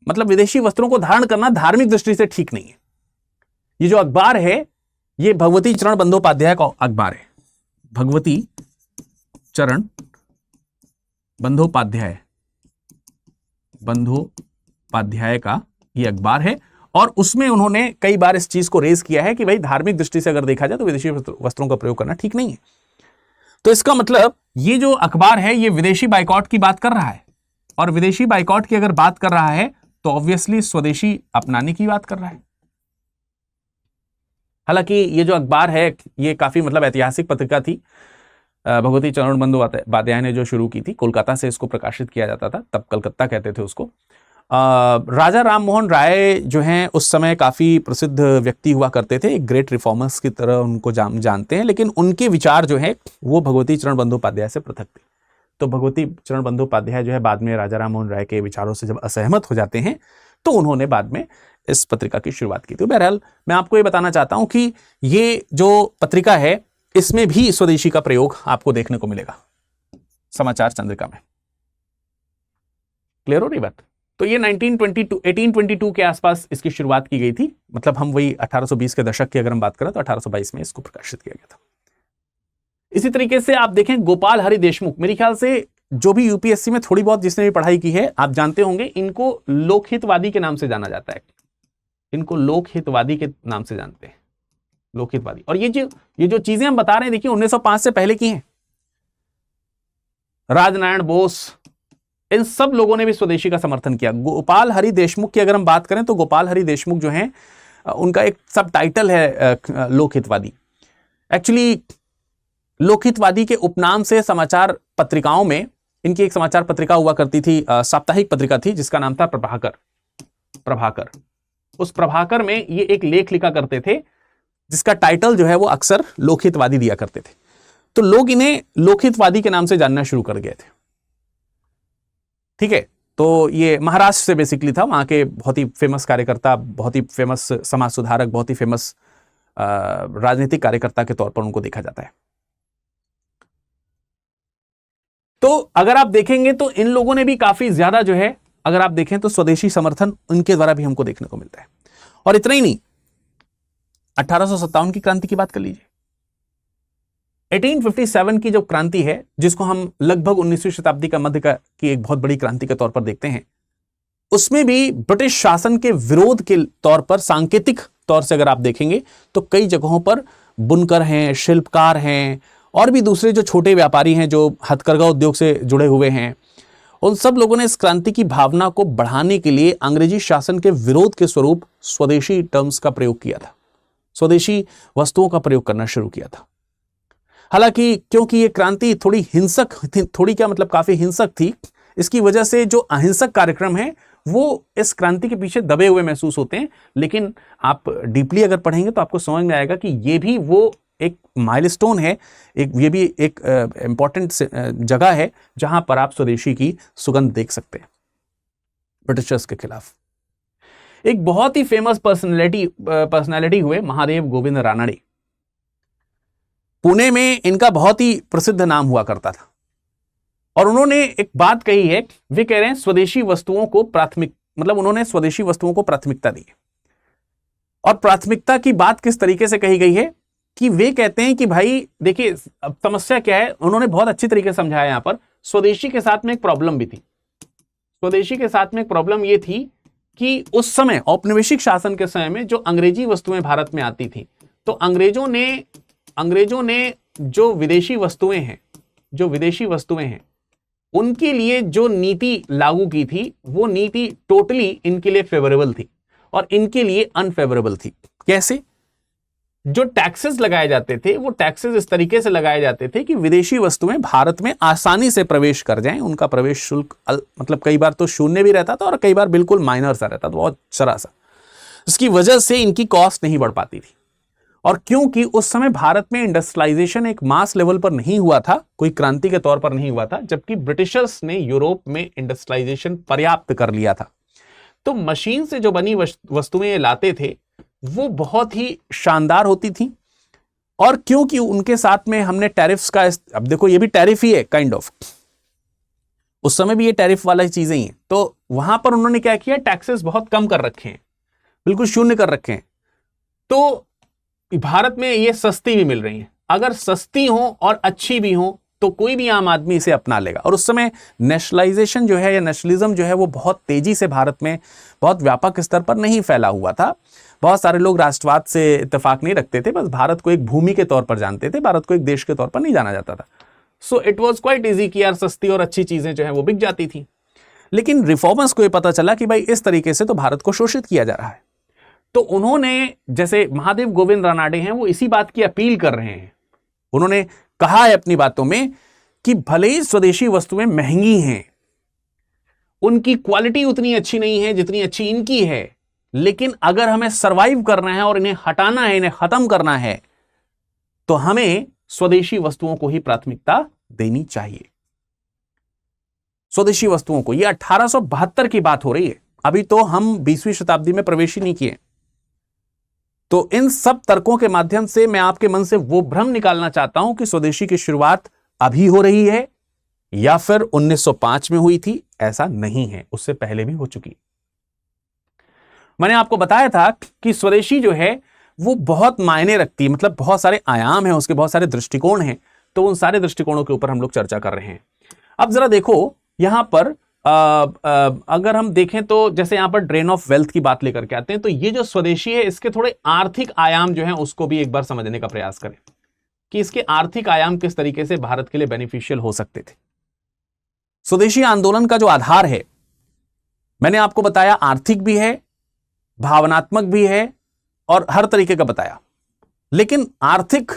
मतलब विदेशी वस्त्रों को धारण करना धार्मिक दृष्टि से ठीक नहीं है। ये जो अखबार है ये भगवती चरण बंदोपाध्याय का अखबार है, भगवती चरण बंदोपाध्याय बंदोपाध्याय का ये अखबार है और उसमें उन्होंने कई बार इस चीज को रेज किया है कि भाई धार्मिक दृष्टि से अगर देखा जाए तो विदेशी वस्त्रों का प्रयोग करना ठीक नहीं है। तो इसका मतलब ये जो अखबार है ये विदेशी बाइकॉट की बात कर रहा है, और विदेशी बाइकॉट की अगर बात कर रहा है तो ऑब्वियसली स्वदेशी अपनाने की बात कर रहा है। हालांकि ये जो अखबार है ये काफी मतलब ऐतिहासिक पत्रिका थी, भगवती चरण बंदोपाध्याय ने जो शुरू की थी, कोलकाता से इसको प्रकाशित किया जाता था, तब कलकत्ता कहते थे उसको। राजा राम मोहन राय जो हैं उस समय काफी प्रसिद्ध व्यक्ति हुआ करते थे, एक ग्रेट रिफॉर्मर्स की तरह उनको जानते हैं, लेकिन उनके विचार जो है वो भगवती चरण बंदोपाध्याय से पृथक थे। तो भगवती चरण बंदोपाध्याय जो है बाद में राजा राम मोहन राय के विचारों से जब असहमत हो जाते हैं तो उन्होंने बाद में इस पत्रिका की शुरुआत की थी। बहरहाल मैं आपको ये बताना चाहता हूं कि ये जो पत्रिका है इसमें भी स्वदेशी का प्रयोग आपको देखने को मिलेगा, समाचार चंद्रिका में। क्लियर हो रही बात? तो ये 1822 के आसपास इसकी शुरुआत की गई थी, मतलब हम वही 1820 के दशक की अगर हम बात करें तो 1822 में इसको प्रकाशित किया गया था। इसी तरीके से आप देखें गोपाल हरि देशमुख, मेरे ख्याल से जो भी यूपीएससी में थोड़ी बहुत जिसने भी पढ़ाई की है आप जानते होंगे, इनको लोकहितवादी के नाम से जाना जाता है, इनको लोकहितवादी के नाम से जानते हैं, लोकहितवादी। और ये जो चीजें हम बता रहे हैं देखिए 1905 से पहले की हैं। राजनारायण बोस, इन सब लोगों ने भी स्वदेशी का समर्थन किया। गोपाल हरि देशमुख की अगर हम बात करें तो गोपाल हरि देशमुख जो हैं उनका एक सब टाइटल है लोकहितवादी। एक्चुअली लोकहितवादी के उपनाम से समाचार पत्रिकाओं में इनकी एक समाचार पत्रिका हुआ करती थी, साप्ताहिक पत्रिका थी जिसका नाम था प्रभाकर। उस प्रभाकर में ये एक लेख लिखा करते थे जिसका टाइटल जो है वो अक्सर लोकहितवादी दिया करते थे। तो लोग इन्हें लोकहितवादी के नाम से जानना शुरू कर गए थे। ठीक है, तो ये महाराष्ट्र से बेसिकली था, वहां के बहुत ही फेमस कार्यकर्ता, बहुत ही फेमस समाज सुधारक, बहुत ही फेमस राजनीतिक कार्यकर्ता के तौर पर उनको देखा जाता है। तो अगर आप देखेंगे तो इन लोगों ने भी काफी ज्यादा जो है, अगर आप देखें तो स्वदेशी समर्थन उनके द्वारा भी हमको देखने को मिलता है। और इतना ही नहीं, 1857 की क्रांति की बात कर लीजिए। 1857 की जो क्रांति है जिसको हम लगभग 19वीं शताब्दी का मध्य की एक बहुत बड़ी क्रांति के तौर पर देखते हैं, उसमें भी ब्रिटिश शासन के विरोध के तौर पर सांकेतिक तौर से अगर आप देखेंगे तो कई जगहों पर बुनकर हैं, शिल्पकार हैं और भी दूसरे जो छोटे व्यापारी हैं जो हथकरघा उद्योग से जुड़े हुए हैं, उन सब लोगों ने इस क्रांति की भावना को बढ़ाने के लिए अंग्रेजी शासन के विरोध के स्वरूप स्वदेशी टर्म्स का प्रयोग किया था, स्वदेशी वस्तुओं का प्रयोग करना शुरू किया था। हालांकि क्योंकि ये क्रांति थोड़ी हिंसक थी, थोड़ी क्या मतलब काफी हिंसक थी, इसकी वजह से जो अहिंसक कार्यक्रम है वो इस क्रांति के पीछे दबे हुए महसूस होते हैं। लेकिन आप डीपली अगर पढ़ेंगे तो आपको समझ में आएगा कि ये भी वो एक माइलस्टोन है, ये भी एक इंपॉर्टेंट जगह है जहां पर आप स्वदेशी की सुगंध देख सकते हैं ब्रिटिशर्स के खिलाफ। एक बहुत ही फेमस पर्सनैलिटी हुए महादेव गोविंद रानड़े। पुणे में इनका बहुत ही प्रसिद्ध नाम हुआ करता था और उन्होंने एक बात कही है, वे कह रहे हैं स्वदेशी वस्तुओं को उन्होंने स्वदेशी वस्तुओं को प्राथमिकता दी। और प्राथमिकता की बात किस तरीके से कही गई है कि वे कहते हैं कि भाई देखिए अब समस्या क्या है, उन्होंने बहुत अच्छी तरीके से समझाया। यहां पर स्वदेशी के साथ में एक प्रॉब्लम भी थी। स्वदेशी के साथ में एक प्रॉब्लम यह थी कि उस समय औपनिवेशिक शासन के समय में जो अंग्रेजी वस्तुएं भारत में आती थी, तो अंग्रेजों ने जो विदेशी वस्तुएं हैं उनके लिए जो नीति लागू की थी वो नीति टोटली इनके लिए फेवरेबल थी और इनके लिए अनफेवरेबल थी। कैसे? जो टैक्सेस लगाए जाते थे वो टैक्सेस इस तरीके से लगाए जाते थे कि विदेशी वस्तुएं भारत में आसानी से प्रवेश कर जाएं। उनका प्रवेश शुल्क मतलब कई बार तो शून्य भी रहता था और कई बार बिल्कुल माइनर सा रहता था, बहुत जरा सा। इसकी वजह से इनकी कॉस्ट नहीं बढ़ पाती थी। और क्योंकि उस समय भारत में इंडस्ट्रियलाइजेशन एक मास लेवल पर नहीं हुआ था, कोई क्रांति के तौर पर नहीं हुआ था, जबकि ब्रिटिशर्स ने यूरोप में इंडस्ट्रियलाइजेशन पर्याप्त कर लिया था, तो मशीन से जो बनी वस्तुएं लाते थे वो बहुत ही शानदार होती थी। और क्योंकि उनके साथ में हमने टैरिफ्स का, अब देखो ये भी टैरिफ ही है काइंड ऑफ, उस समय भी ये टैरिफ वाला चीजें ही है, तो वहां पर उन्होंने क्या किया, टैक्सेस बहुत कम कर रखे हैं, बिल्कुल शून्य कर रखे हैं। तो भारत में ये सस्ती भी मिल रही है। अगर सस्ती हो और अच्छी भी हो तो कोई भी आम आदमी इसे अपना लेगा। और उस समय नेशनलाइजेशन जो है या नेशनलिज्म जो है वो बहुत तेजी से भारत में बहुत व्यापक स्तर पर नहीं फैला हुआ था। बहुत सारे लोग राष्ट्रवाद से इत्तेफाक नहीं रखते थे, बस भारत को एक भूमि के तौर पर जानते थे, भारत को एक देश के तौर पर नहीं जाना जाता था। So it was quite easy कि यार सस्ती और अच्छी चीजें जो है वो बिक जाती थी। लेकिन रिफॉर्मर्स को ये पता चला कि भाई इस तरीके से तो भारत को शोषित किया जा रहा है। तो उन्होंने, जैसे महादेव गोविंद रानाडे हैं, वो इसी बात की अपील कर रहे हैं। उन्होंने कहा है अपनी बातों में कि भले ही स्वदेशी वस्तुएं महंगी हैं, उनकी क्वालिटी उतनी अच्छी नहीं है जितनी अच्छी इनकी है, लेकिन अगर हमें सरवाइव करना है और इन्हें हटाना है, इन्हें खत्म करना है, तो हमें स्वदेशी वस्तुओं को ही प्राथमिकता देनी चाहिए। स्वदेशी वस्तुओं को। यह 1872 की बात हो रही है, अभी तो हम 20वीं शताब्दी में प्रवेश ही नहीं किए। तो इन सब तर्कों के माध्यम से मैं आपके मन से वो भ्रम निकालना चाहता हूं कि स्वदेशी की शुरुआत अभी हो रही है या फिर 1905 में हुई थी। ऐसा नहीं है, उससे पहले भी हो चुकी। मैंने आपको बताया था कि स्वदेशी जो है वो बहुत मायने रखती है, मतलब बहुत सारे आयाम हैं उसके, बहुत सारे दृष्टिकोण हैं। तो उन सारे दृष्टिकोणों के ऊपर हम लोग चर्चा कर रहे हैं। अब जरा देखो यहां पर अगर हम देखें तो जैसे यहां पर ड्रेन ऑफ वेल्थ की बात लेकर के आते हैं, तो ये जो स्वदेशी है इसके थोड़े आर्थिक आयाम जो हैं उसको भी एक बार समझने का प्रयास करें कि इसके आर्थिक आयाम किस तरीके से भारत के लिए बेनिफिशियल हो सकते थे। स्वदेशी आंदोलन का जो आधार है, मैंने आपको बताया आर्थिक भी है, भावनात्मक भी है और हर तरीके का बताया। लेकिन आर्थिक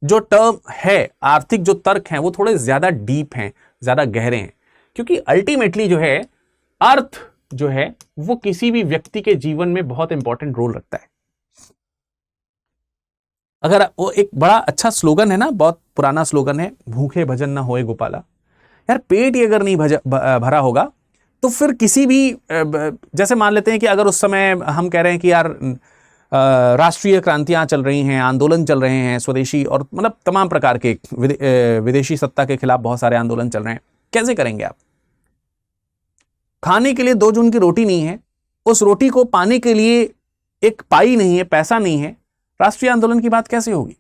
जो टर्म है, आर्थिक जो तर्क हैं वो थोड़े ज्यादा डीप हैं, ज्यादा गहरे हैं, क्योंकि अल्टीमेटली जो है अर्थ जो है वो किसी भी व्यक्ति के जीवन में बहुत इंपॉर्टेंट रोल रखता है। अगर वो एक बड़ा अच्छा स्लोगन है ना, बहुत पुराना स्लोगन है, भूखे भजन ना होए गोपाला। यार पेट ही अगर नहीं भरा होगा तो फिर किसी भी, जैसे मान लेते हैं कि अगर उस समय हम कह रहे हैं कि यार राष्ट्रीय क्रांतियां चल रही हैं, आंदोलन चल रहे हैं, स्वदेशी और मतलब तमाम प्रकार के विदेशी सत्ता के खिलाफ बहुत सारे आंदोलन चल रहे हैं, कैसे करेंगे आप? खाने के लिए 2 जून की रोटी नहीं है, उस रोटी को पाने के लिए एक पाई नहीं है, पैसा नहीं है, राष्ट्रीय आंदोलन की बात कैसे होगी?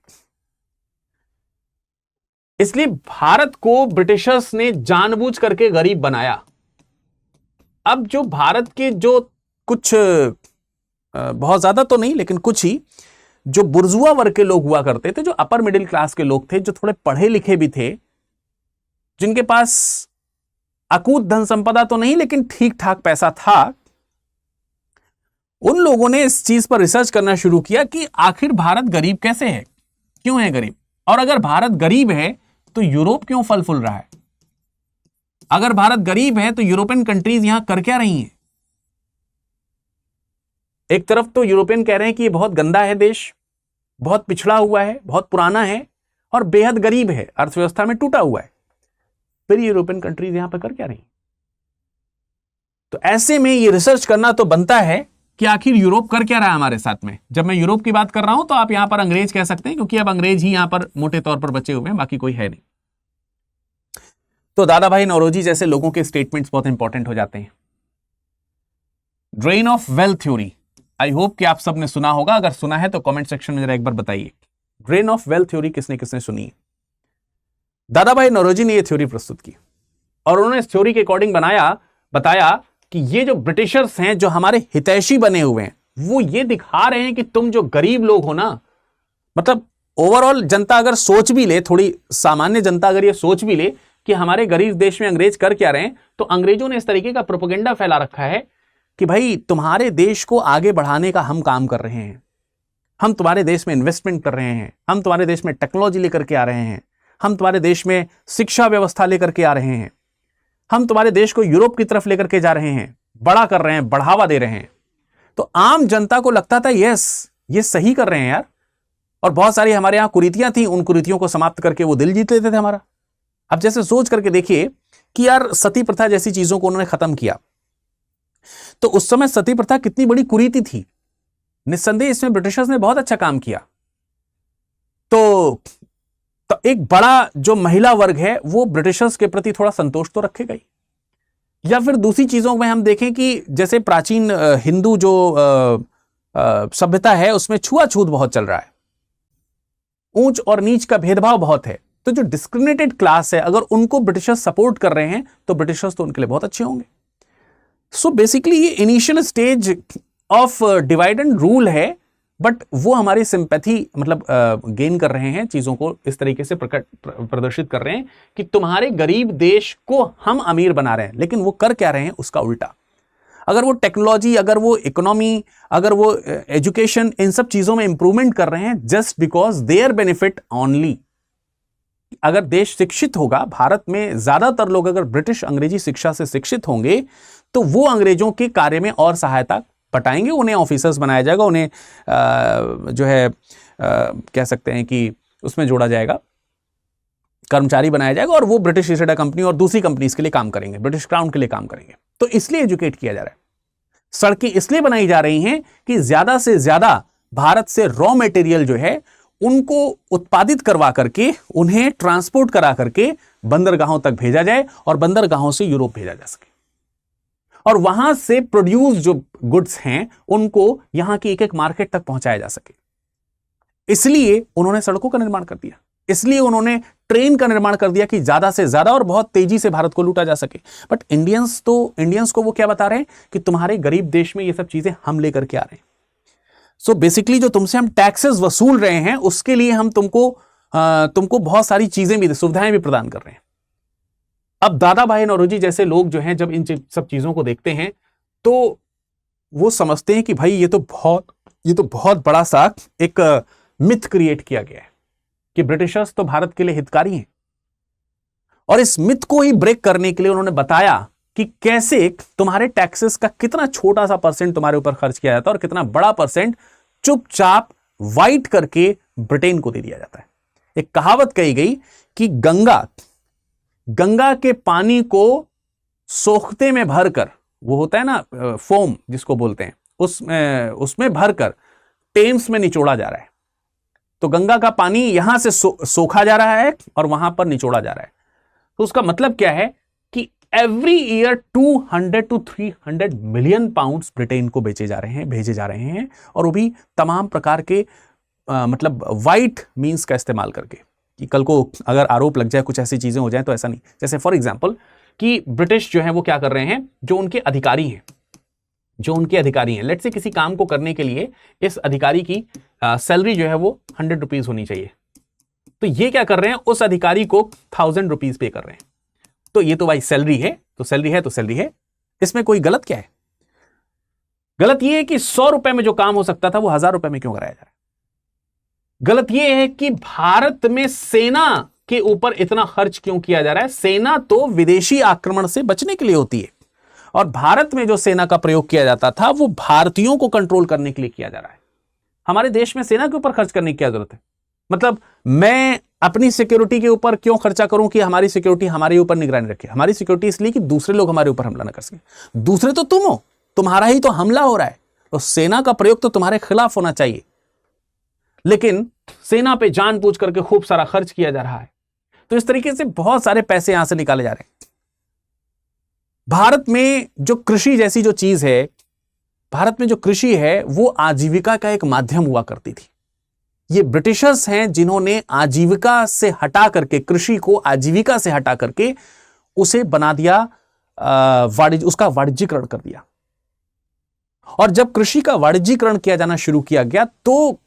इसलिए भारत को ब्रिटिशर्स ने जानबूझ करके गरीब बनाया। अब जो भारत के जो कुछ, बहुत ज्यादा तो नहीं लेकिन कुछ ही जो बुर्जुआ वर्ग के लोग हुआ करते थे, जो अपर मिडिल क्लास के लोग थे, जो थोड़े पढ़े लिखे भी थे, जिनके पास अकूत धन संपदा तो नहीं लेकिन ठीक ठाक पैसा था, उन लोगों ने इस चीज पर रिसर्च करना शुरू किया कि आखिर भारत गरीब कैसे है, क्यों है गरीब, और अगर भारत गरीब है तो यूरोप क्यों फल फूल रहा है? अगर भारत गरीब है तो यूरोपियन कंट्रीज यहां कर क्या रही हैं? एक तरफ तो यूरोपियन कह रहे हैं कि ये बहुत गंदा है देश, बहुत पिछड़ा हुआ है, बहुत पुराना है और बेहद गरीब है, अर्थव्यवस्था में टूटा हुआ है। फिर यूरोपियन कंट्रीज यहां पर कर क्या रही? तो ऐसे में ये रिसर्च करना तो बनता है कि आखिर यूरोप कर क्या रहा है हमारे साथ में। जब मैं यूरोप की बात कर रहा हूं तो आप यहां पर अंग्रेज कह सकते हैं, क्योंकि अब अंग्रेज ही यहां पर मोटे तौर पर बचे हुए हैं, बाकी कोई है नहीं। तो दादा भाई नौरोजी जैसे लोगों के स्टेटमेंट्स बहुत इंपॉर्टेंट हो जाते हैं। Drain of wealth theory, I hope कि आप सबने सुना होगा, अगर सुना है तो कमेंट सेक्शन में जरा एक बार बताइए, ड्रेन ऑफ वेल्थ थ्योरी किसने किसने सुनी है? दादा भाई नौरोजी ने यह थ्योरी प्रस्तुत की और उन्होंने इस थ्योरी के अकॉर्डिंग बताया कि ये जो ब्रिटिशर्स हैं, जो हमारे हितैषी बने हुए हैं, वो ये दिखा रहे हैं कि तुम जो गरीब लोग हो ना, मतलब ओवरऑल जनता अगर सोच भी ले, थोड़ी सामान्य जनता अगर ये सोच भी ले कि हमारे गरीब देश में अंग्रेज कर क्या रहे हैं, तो अंग्रेजों ने इस तरीके का प्रोपेगेंडा फैला रखा है कि भाई तुम्हारे देश को आगे बढ़ाने का हम काम कर रहे हैं, हम तुम्हारे देश में इन्वेस्टमेंट कर रहे हैं, हम तुम्हारे देश में टेक्नोलॉजी लेकर के आ रहे हैं, हम तुम्हारे देश में शिक्षा व्यवस्था लेकर के आ रहे हैं, हम तुम्हारे देश को यूरोप की तरफ लेकर के जा रहे हैं, बड़ा कर रहे हैं, बढ़ावा दे रहे हैं। तो आम जनता को लगता था यस ये सही कर रहे हैं यार, और बहुत सारी हमारे यहां कुरीतियां थी, उन कुरीतियों को समाप्त करके वो दिल जीत लेते थे हमारा। अब जैसे सोच करके देखिए कि यार सती प्रथा जैसी चीजों को उन्होंने खत्म किया, तो उस समय सती प्रथा कितनी बड़ी कुरीति थी। निस्संदेह इसमें ब्रिटिशर्स ने बहुत अच्छा काम किया। तो एक बड़ा जो महिला वर्ग है वो ब्रिटिशर्स के प्रति थोड़ा संतोष तो रखेगा ही। या फिर दूसरी चीजों में हम देखें कि जैसे प्राचीन हिंदू जो सभ्यता है उसमें छुआछूत बहुत चल रहा है, ऊंच और नीच का भेदभाव बहुत है। तो जो डिस्क्रिमिनेटेड क्लास है, अगर उनको ब्रिटिशर्स सपोर्ट कर रहे हैं तो ब्रिटिशर्स तो उनके लिए बहुत अच्छे होंगे। सो बेसिकली ये initial stage of divide and rule है, बट वो हमारी सिंपैथी मतलब गेन कर रहे हैं, चीजों को इस तरीके से प्रदर्शित कर रहे हैं कि तुम्हारे गरीब देश को हम अमीर बना रहे हैं, लेकिन वो कर क्या रहे हैं उसका उल्टा। अगर वो टेक्नोलॉजी, अगर वो इकोनॉमी, अगर वो एजुकेशन, इन सब चीजों में इंप्रूवमेंट कर रहे हैं just because their benefit only. अगर देश शिक्षित होगा, भारत में ज्यादातर लोग अगर ब्रिटिश अंग्रेजी शिक्षा से शिक्षित होंगे तो वो अंग्रेजों के कार्य में और सहायता पटाएंगे, उन्हें ऑफिसर्स बनाया जाएगा, उन्हें जो है कह सकते हैं कि उसमें जोड़ा जाएगा, कर्मचारी बनाया जाएगा, और वो ब्रिटिश ईस्ट इंडिया कंपनी और दूसरी कंपनीज के लिए काम करेंगे, ब्रिटिश क्राउन के लिए काम करेंगे। तो इसलिए एजुकेट किया जा रहा है। सड़कें इसलिए बनाई जा रही हैं कि ज्यादा से ज्यादा भारत से रॉ मटेरियल जो है उनको उत्पादित करवा करके उन्हें ट्रांसपोर्ट करा करके बंदरगाहों तक भेजा जाए और बंदरगाहों से यूरोप भेजा जा सके, और वहां से प्रोड्यूस जो गुड्स हैं उनको यहां की एक एक मार्केट तक पहुंचाया जा सके। इसलिए उन्होंने सड़कों का निर्माण कर दिया, इसलिए उन्होंने ट्रेन का निर्माण कर दिया कि ज्यादा से ज्यादा और बहुत तेजी से भारत को लूटा जा सके। बट इंडियंस को वो क्या बता रहे हैं कि तुम्हारे गरीब देश में ये सब चीजें हम लेकर के आ रहे हैं। सो बेसिकली जो तुमसे हम टैक्सेस वसूल रहे हैं उसके लिए हम तुमको बहुत सारी चीजें भी, सुविधाएं भी प्रदान कर रहे हैं। अब दादा भाई नौरोजी जैसे लोग जो हैं जब इन सब चीजों को देखते हैं तो वो समझते हैं कि भाई ये तो बहुत बड़ा सा एक मिथ क्रिएट किया गया है कि ब्रिटिशर्स तो भारत के लिए हितकारी हैं, और इस मिथ को ही ब्रेक करने के लिए उन्होंने बताया कि कैसे तुम्हारे टैक्सेस का कितना छोटा सा परसेंट तुम्हारे ऊपर खर्च किया जाता है और कितना बड़ा परसेंट चुपचाप वाइट करके ब्रिटेन को दे दिया जाता है। एक कहावत कही गई कि गंगा के पानी को सोखते में भरकर, वो होता है ना फोम जिसको बोलते हैं, उसमें भरकर टेम्स में निचोड़ा जा रहा है। तो गंगा का पानी यहां से सोखा जा रहा है और वहां पर निचोड़ा जा रहा है। तो उसका मतलब क्या है कि every year 200 to 300 million pounds Britain को भेजे जा रहे हैं, और वो भी तमाम प्रकार के मतलब वाइट मींस का इस्तेमाल करके, कि कल को अगर आरोप लग जाए, कुछ ऐसी चीजें हो जाए तो ऐसा नहीं। जैसे फॉर एग्जांपल कि ब्रिटिश जो है वो क्या कर रहे हैं, जो उनके अधिकारी हैं, लेट्स से किसी काम को करने के लिए इस अधिकारी की सैलरी जो है वो 100 रुपीज होनी चाहिए, तो ये क्या कर रहे हैं, उस अधिकारी को 1000 रुपीज पे कर रहे हैं। तो ये तो भाई सैलरी है, इसमें कोई गलत क्या है? गलत ये है कि 100 रुपए में जो काम हो सकता था वो 1000 रुपए में क्यों कराया जा रहा है? गलत यह है कि भारत में सेना के ऊपर इतना खर्च क्यों किया जा रहा है? सेना तो विदेशी आक्रमण से बचने के लिए होती है, और भारत में जो सेना का प्रयोग किया जाता था वो भारतीयों को कंट्रोल करने के लिए किया जा रहा है। हमारे देश में सेना के ऊपर खर्च करने की क्या जरूरत है? मतलब मैं अपनी सिक्योरिटी के ऊपर क्यों खर्चा करूं कि हमारी सिक्योरिटी हमारे ऊपर निगरानी रखे? हमारी सिक्योरिटी इसलिए कि दूसरे लोग हमारे ऊपर हमला न कर सके। दूसरे तो तुम हो, तुम्हारा ही तो हमला हो रहा है, तो सेना का प्रयोग तो तुम्हारे खिलाफ होना चाहिए। लेकिन सेना पे जानबूझ करके खूब सारा खर्च किया जा रहा है। तो इस तरीके से बहुत सारे पैसे यहां से निकाले जा रहे हैं। भारत में जो कृषि जैसी जो चीज है, भारत में जो कृषि है वो आजीविका का एक माध्यम हुआ करती थी। ये ब्रिटिशर्स हैं जिन्होंने आजीविका से हटा करके, कृषि को आजीविका से हटा करके उसे बना दिया, उसका वाणिज्यीकरण कर दिया। और जब कृषि का वाणिज्यीकरण किया जाना शुरू किया गया तो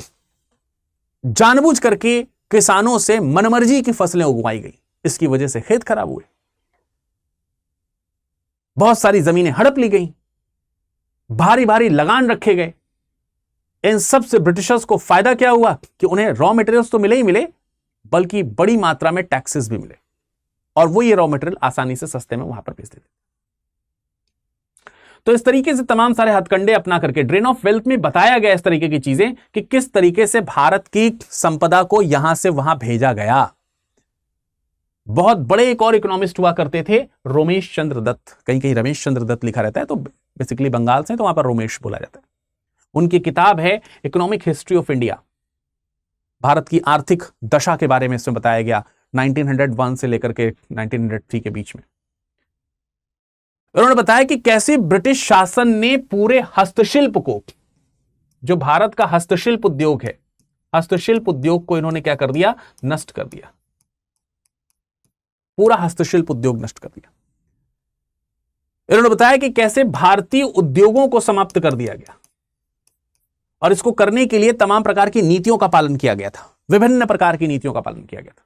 जानबूझ करके किसानों से मनमर्जी की फसलें उगवाई गई। इसकी वजह से खेत खराब हुए, बहुत सारी जमीनें हड़प ली गई, भारी भारी लगान रखे गए। इन सब से ब्रिटिशर्स को फायदा क्या हुआ कि उन्हें रॉ मटेरियल्स तो मिले ही मिले, बल्कि बड़ी मात्रा में टैक्सेस भी मिले, और वो ये रॉ मटेरियल आसानी से सस्ते में वहां पर बेच देते। तो इस तरीके से तमाम सारे हथकंडे अपना करके ड्रेन ऑफ वेल्थ में बताया गया इस तरीके की चीजें कि किस तरीके से भारत की संपदा को यहां से वहां भेजा गया। बहुत बड़े एक और इकोनॉमिस्ट हुआ करते थे, रोमेश चंद्र दत्त। कहीं रमेश चंद्र दत्त लिखा रहता है, तो बेसिकली बंगाल से, तो वहां पर रोमेश बोला जाता है। उनकी किताब है economic history of India. Bharat की आर्थिक दशा के बारे में इसमें बताया गया 1901 से लेकर के 1903 के बीच में। उन्होंने बताया कि कैसे ब्रिटिश शासन ने पूरे हस्तशिल्प को, जो भारत का हस्तशिल्प उद्योग है, हस्तशिल्प उद्योग को इन्होंने क्या कर दिया, नष्ट कर दिया। पूरा हस्तशिल्प उद्योग नष्ट कर दिया। इन्होंने बताया कि कैसे भारतीय उद्योगों को समाप्त कर दिया गया और इसको करने के लिए तमाम प्रकार की नीतियों का पालन किया गया था, विभिन्न प्रकार की नीतियों का पालन किया गया था।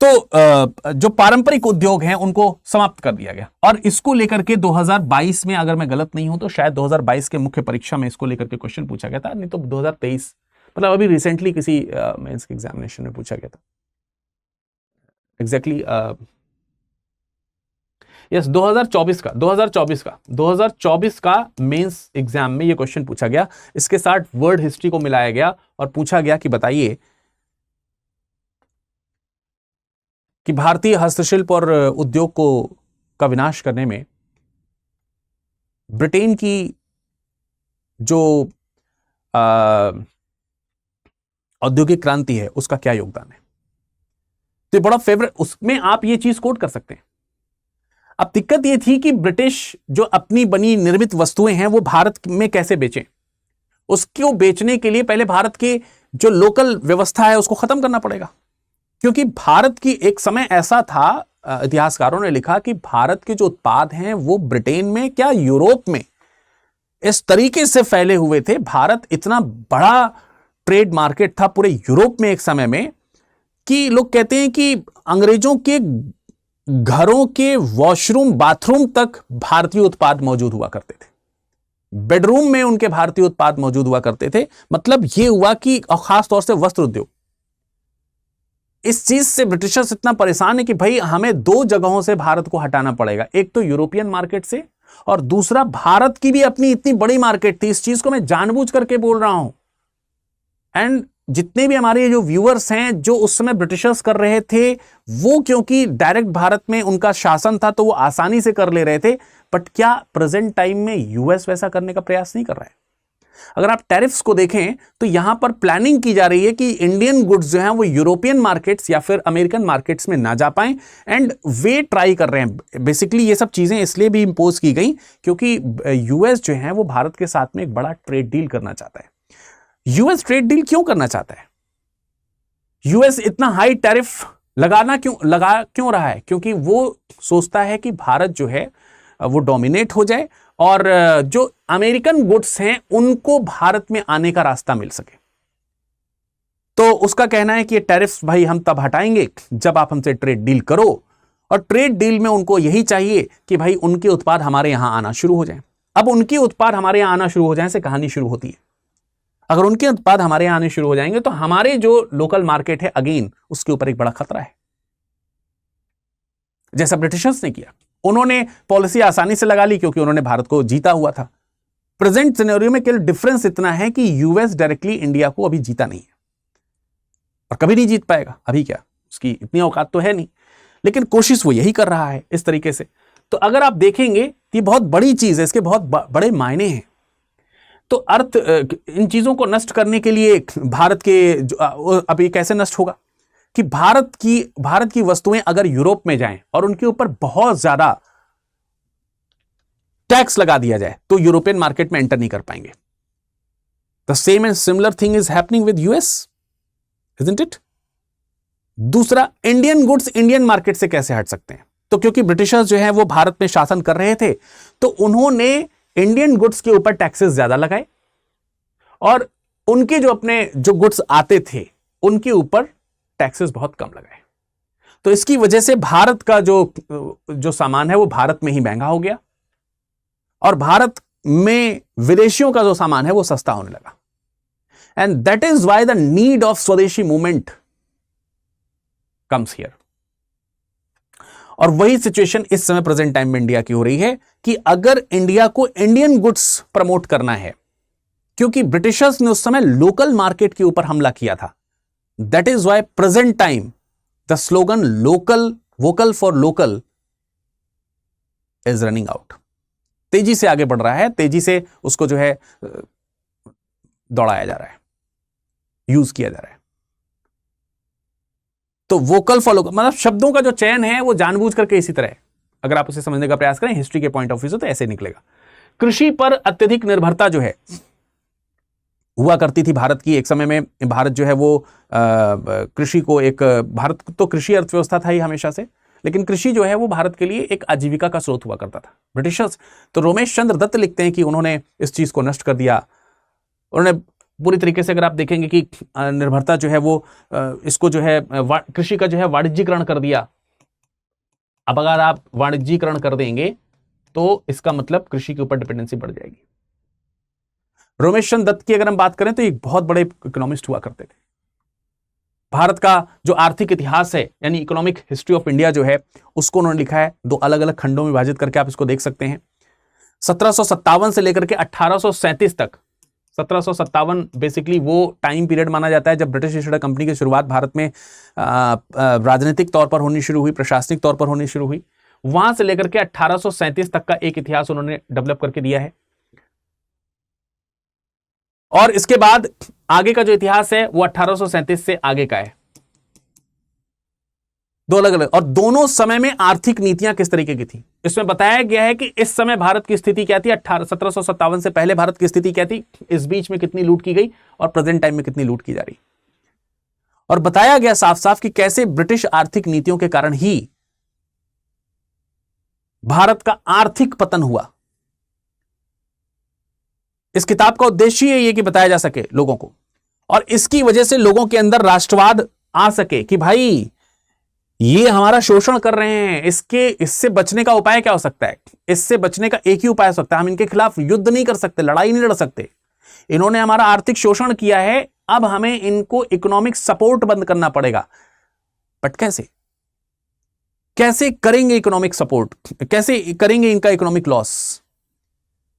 तो जो पारंपरिक उद्योग हैं उनको समाप्त कर दिया गया और इसको लेकर के 2022 में, अगर मैं गलत नहीं हूं तो शायद 2022 के मुख्य परीक्षा में इसको लेकर के क्वेश्चन पूछा गया था, नहीं तो 2023 मतलब अभी रिसेंटली किसी मेंस के एग्जामिनेशन में पूछा गया था। एग्जैक्टली यस 2024 का मेंस एग्जाम में ये क्वेश्चन पूछा गया। इसके साथ वर्ड हिस्ट्री को मिलाया गया और पूछा गया कि बताइए कि भारतीय हस्तशिल्प और उद्योग का विनाश करने में ब्रिटेन की जो औद्योगिक क्रांति है उसका क्या योगदान है। तो बड़ा फेवरेट, उसमें आप ये चीज कोट कर सकते हैं। अब दिक्कत ये थी कि ब्रिटिश जो अपनी बनी निर्मित वस्तुएं हैं वो भारत में कैसे बेचें। उसको बेचने के लिए पहले भारत के जो लोकल व्यवस्था है उसको खत्म करना पड़ेगा, क्योंकि भारत की एक समय ऐसा था, इतिहासकारों ने लिखा कि भारत के जो उत्पाद हैं वो ब्रिटेन में क्या यूरोप में इस तरीके से फैले हुए थे। भारत इतना बड़ा ट्रेड मार्केट था पूरे यूरोप में एक समय में कि लोग कहते हैं कि अंग्रेजों के घरों के वॉशरूम बाथरूम तक भारतीय उत्पाद मौजूद हुआ करते थे, बेडरूम में उनके भारतीय उत्पाद मौजूद हुआ करते थे। मतलब यह हुआ कि खास तौर से वस्त्र उद्योग, इस चीज से ब्रिटिशर्स इतना परेशान है कि भाई हमें दो जगहों से भारत को हटाना पड़ेगा, एक तो यूरोपियन मार्केट से और दूसरा भारत की भी अपनी इतनी बड़ी मार्केट थी। इस चीज को मैं जानबूझ करके बोल रहा हूं। एंड जितने भी हमारे जो व्यूअर्स हैं जो उस समय ब्रिटिशर्स कर रहे थे वो क्योंकि डायरेक्ट भारत में उनका शासन था तो वो आसानी से कर ले रहे थे, बट क्या प्रेजेंट टाइम में यूएस वैसा करने का प्रयास नहीं कर रहा है। अगर आप टैरिफ्स को देखें तो यहां पर प्लानिंग की जा रही है कि इंडियन गुड्स जो हैं वो यूरोपियन मार्केट्स या फिर अमेरिकन मार्केट्स में ना जा पाएं, एंड वे ट्राई कर रहे हैं। बेसिकली ये सब चीजें इसलिए भी इंपोज की गई क्योंकि यूएस जो है वो भारत के साथ में एक बड़ा ट्रेड डील करना चाहता है। यूएस ट्रेड डील क्यों करना चाहता है? यूएस इतना हाई टैरिफ लगा क्यों रहा है? क्योंकि वो सोचता है कि भारत जो है वो डोमिनेट हो जाए और जो अमेरिकन गुड्स हैं उनको भारत में आने का रास्ता मिल सके। तो उसका कहना है कि ये टैरिफ्स भाई हम तब हटाएंगे जब आप हमसे ट्रेड डील करो, और ट्रेड डील में उनको यही चाहिए कि भाई उनके उत्पाद हमारे यहां आना शुरू हो जाएं। अब उनके उत्पाद हमारे यहां आना शुरू हो जाएं से कहानी शुरू होती है। अगर उनके उत्पाद हमारे यहां आने शुरू हो जाएंगे तो हमारे जो लोकल मार्केट है अगेन उसके ऊपर एक बड़ा खतरा है। जैसा ब्रिटिशर्स ने किया, उन्होंने पॉलिसी आसानी से लगा ली क्योंकि उन्होंने भारत को जीता हुआ था। प्रेजेंट सिनेरियो में केवल डिफरेंस इतना है कि यूएस डायरेक्टली इंडिया को अभी जीता नहीं है और कभी नहीं जीत पाएगा। अभी क्या उसकी इतनी औकात तो है नहीं, लेकिन कोशिश वो यही कर रहा है इस तरीके से। तो अगर आप देखेंगे तो ये बहुत बड़ी चीज है, इसके बहुत बड़े मायने हैं। तो अर्थ इन चीजों को नष्ट करने के लिए भारत के अब ये कैसे नष्ट होगा कि भारत की वस्तुएं अगर यूरोप में जाएं और उनके ऊपर बहुत ज्यादा टैक्स लगा दिया जाए तो यूरोपियन मार्केट में एंटर नहीं कर पाएंगे। The same and similar thing is happening with US, isn't it? दूसरा, इंडियन गुड्स इंडियन मार्केट से कैसे हट सकते हैं? तो क्योंकि ब्रिटिशर्स जो है वो भारत में शासन कर रहे थे तो उन्होंने इंडियन गुड्स के ऊपर टैक्सेस ज्यादा लगाए और उनके जो गुड्स आते थे उनके ऊपर टैक्सेस बहुत कम लगाए। तो इसकी वजह से भारत का जो सामान है वो भारत में ही महंगा हो गया और भारत में विदेशियों का जो सामान है वो सस्ता होने लगा। And that is why the need of स्वदेशी मूवमेंट कम्स हियर। और वही सिचुएशन इस समय प्रेजेंट टाइम में इंडिया की हो रही है कि अगर इंडिया को इंडियन गुड्स प्रमोट करना है, क्योंकि ब्रिटिशर्स ने उस समय लोकल मार्केट के ऊपर हमला किया था, that is why present time the slogan vocal for local is running out. तेजी से आगे बढ़ रहा है, तेजी से उसको जो है दौड़ाया जा रहा है, यूज किया जा रहा है। तो वोकल फॉर लोकल मतलब शब्दों का जो चयन है वो जानबूझ करके इसी तरह है। अगर आप उसे समझने का प्रयास करें हिस्ट्री के पॉइंट ऑफ व्यू से तो ऐसे निकलेगा। कृषि पर अत्यधिक निर्भरता जो है हुआ करती थी भारत की। एक समय में भारत जो है वो कृषि को एक, भारत तो कृषि अर्थव्यवस्था था ही हमेशा से, लेकिन कृषि जो है वो भारत के लिए एक आजीविका का स्रोत हुआ करता था। ब्रिटिशर्स, तो रोमेश चंद्र दत्त लिखते हैं कि उन्होंने इस चीज को नष्ट कर दिया। उन्होंने पूरी तरीके से, अगर आप देखेंगे कि निर्भरता जो है वो इसको जो है कृषि का जो है वाणिज्यीकरण कर दिया। अब अगर आप वाणिज्यीकरण कर देंगे तो इसका मतलब कृषि के ऊपर डिपेंडेंसी बढ़ जाएगी। रोमेश चंद्र दत्त की अगर हम बात करें तो एक बहुत बड़े इकोनॉमिस्ट हुआ करते थे। भारत का जो आर्थिक इतिहास है, यानी इकोनॉमिक हिस्ट्री ऑफ इंडिया जो है, उसको उन्होंने लिखा है 2 अलग अलग खंडों में विभाजित करके, आप इसको देख सकते हैं। 1757 से लेकर के 1837 तक। 1757 बेसिकली वो टाइम पीरियड माना जाता है जब ब्रिटिश ईस्ट इंडिया कंपनी की शुरुआत भारत में राजनीतिक तौर पर होनी शुरू हुई, प्रशासनिक तौर पर होनी शुरू हुई। वहां से लेकर के 1837 तक का एक इतिहास उन्होंने डेवलप करके दिया है। और इसके बाद आगे का जो इतिहास है वो 1837 से आगे का है। 2 अलग अलग, और दोनों समय में आर्थिक नीतियां किस तरीके की थी इसमें बताया गया है कि इस समय भारत की स्थिति क्या थी, 1757 से पहले भारत की स्थिति क्या थी, इस बीच में कितनी लूट की गई और प्रेजेंट टाइम में कितनी लूट की जा रही। और बताया गया साफ साफ कि कैसे ब्रिटिश आर्थिक नीतियों के कारण ही भारत का आर्थिक पतन हुआ। इस किताब का उद्देश्य ये कि बताया जा सके लोगों को, और इसकी वजह से लोगों के अंदर राष्ट्रवाद आ सके कि भाई ये हमारा शोषण कर रहे हैं, इससे बचने का उपाय क्या हो सकता है। इससे बचने का एक ही उपाय हो सकता है, हम इनके खिलाफ युद्ध नहीं कर सकते, लड़ाई नहीं लड़ सकते। इन्होंने हमारा आर्थिक शोषण किया है, अब हमें इनको इकोनॉमिक सपोर्ट बंद करना पड़ेगा। बट कैसे करेंगे इकोनॉमिक सपोर्ट, कैसे करेंगे इनका इकोनॉमिक लॉस,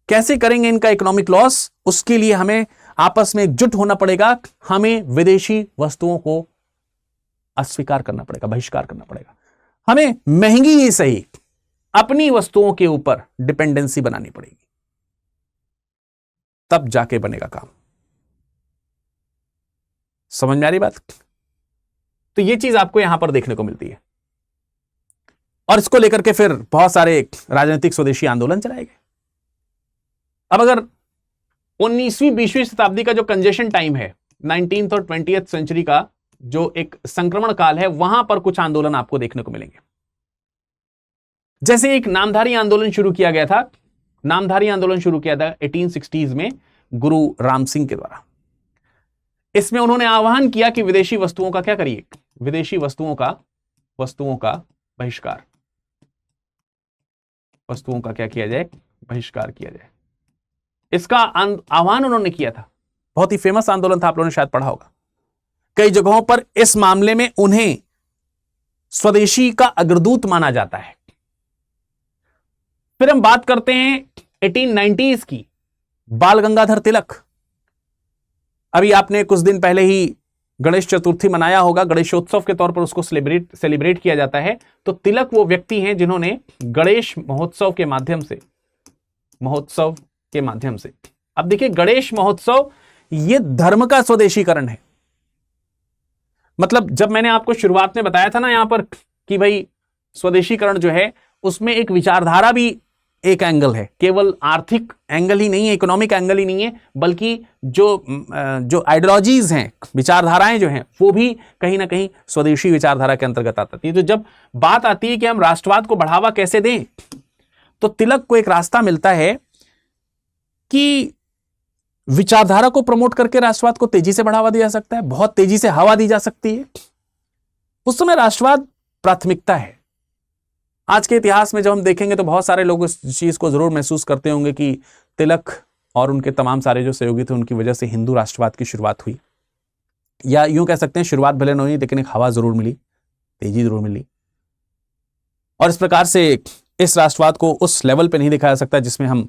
कैसे करेंगे इनका इकोनॉमिक लॉस। उसके लिए हमें आपस में एकजुट होना पड़ेगा, हमें विदेशी वस्तुओं को अस्वीकार करना पड़ेगा, बहिष्कार करना पड़ेगा। हमें महंगी ही सही अपनी वस्तुओं के ऊपर डिपेंडेंसी बनानी पड़ेगी, तब जाके बनेगा काम। समझ में आ रही बात। तो यह चीज आपको यहां पर देखने को मिलती है, और इसको लेकर के फिर बहुत सारे राजनीतिक स्वदेशी आंदोलन चलाए गए। अब अगर 19वीं 20वीं शताब्दी का जो कंजेशन टाइम है, 19th और 20th सेंचुरी का जो एक संक्रमण काल है, वहां पर कुछ आंदोलन आपको देखने को मिलेंगे। जैसे एक नामधारी आंदोलन शुरू किया गया था, नामधारी आंदोलन शुरू किया था 1860s में गुरु राम सिंह के द्वारा। इसमें उन्होंने आह्वान किया कि विदेशी वस्तुओं का क्या करिए, विदेशी वस्तुओं का बहिष्कार, वस्तुओं का क्या किया जाए, बहिष्कार किया जाए। इसका आह्वान उन्होंने किया था। बहुत ही फेमस आंदोलन था, आप लोगों ने शायद पढ़ा होगा। कई जगहों पर इस मामले में उन्हें स्वदेशी का अग्रदूत माना जाता है। फिर हम बात करते हैं 1890s की, बाल गंगाधर तिलक। अभी आपने कुछ दिन पहले ही गणेश चतुर्थी मनाया होगा, गणेशोत्सव के तौर पर उसको सेलिब्रेट किया जाता है। तो तिलक वो व्यक्ति हैं जिन्होंने गणेश महोत्सव के माध्यम से, अब देखिए गणेश महोत्सव ये धर्म का स्वदेशीकरण है। मतलब जब मैंने आपको शुरुआत में बताया था ना यहां पर कि भाई स्वदेशीकरण जो है उसमें एक विचारधारा भी एक एंगल है, केवल आर्थिक एंगल ही नहीं है, इकोनॉमिक एंगल ही नहीं है, बल्कि जो आइडियोलॉजीज हैं, विचारधाराएं जो हैं, वो भी कहीं ना कहीं स्वदेशी विचारधारा के अंतर्गत आती है। तो जब बात आती है कि हम राष्ट्रवाद को बढ़ावा कैसे दें, तो तिलक को एक रास्ता मिलता है कि विचारधारा को प्रमोट करके राष्ट्रवाद को तेजी से बढ़ावा दिया जा सकता है, बहुत तेजी से हवा दी जा सकती है। उस समय राष्ट्रवाद प्राथमिकता है। आज के इतिहास में जब हम देखेंगे तो बहुत सारे लोग इस चीज को जरूर महसूस करते होंगे कि तिलक और उनके तमाम सारे जो सहयोगी थे उनकी वजह से हिंदू राष्ट्रवाद की शुरुआत हुई, या यूं कह सकते हैं शुरुआत भले न हुई लेकिन एक हवा जरूर मिली, तेजी जरूर मिली। और इस प्रकार से इस राष्ट्रवाद को उस लेवल पे नहीं दिखाया जा सकता जिसमें हम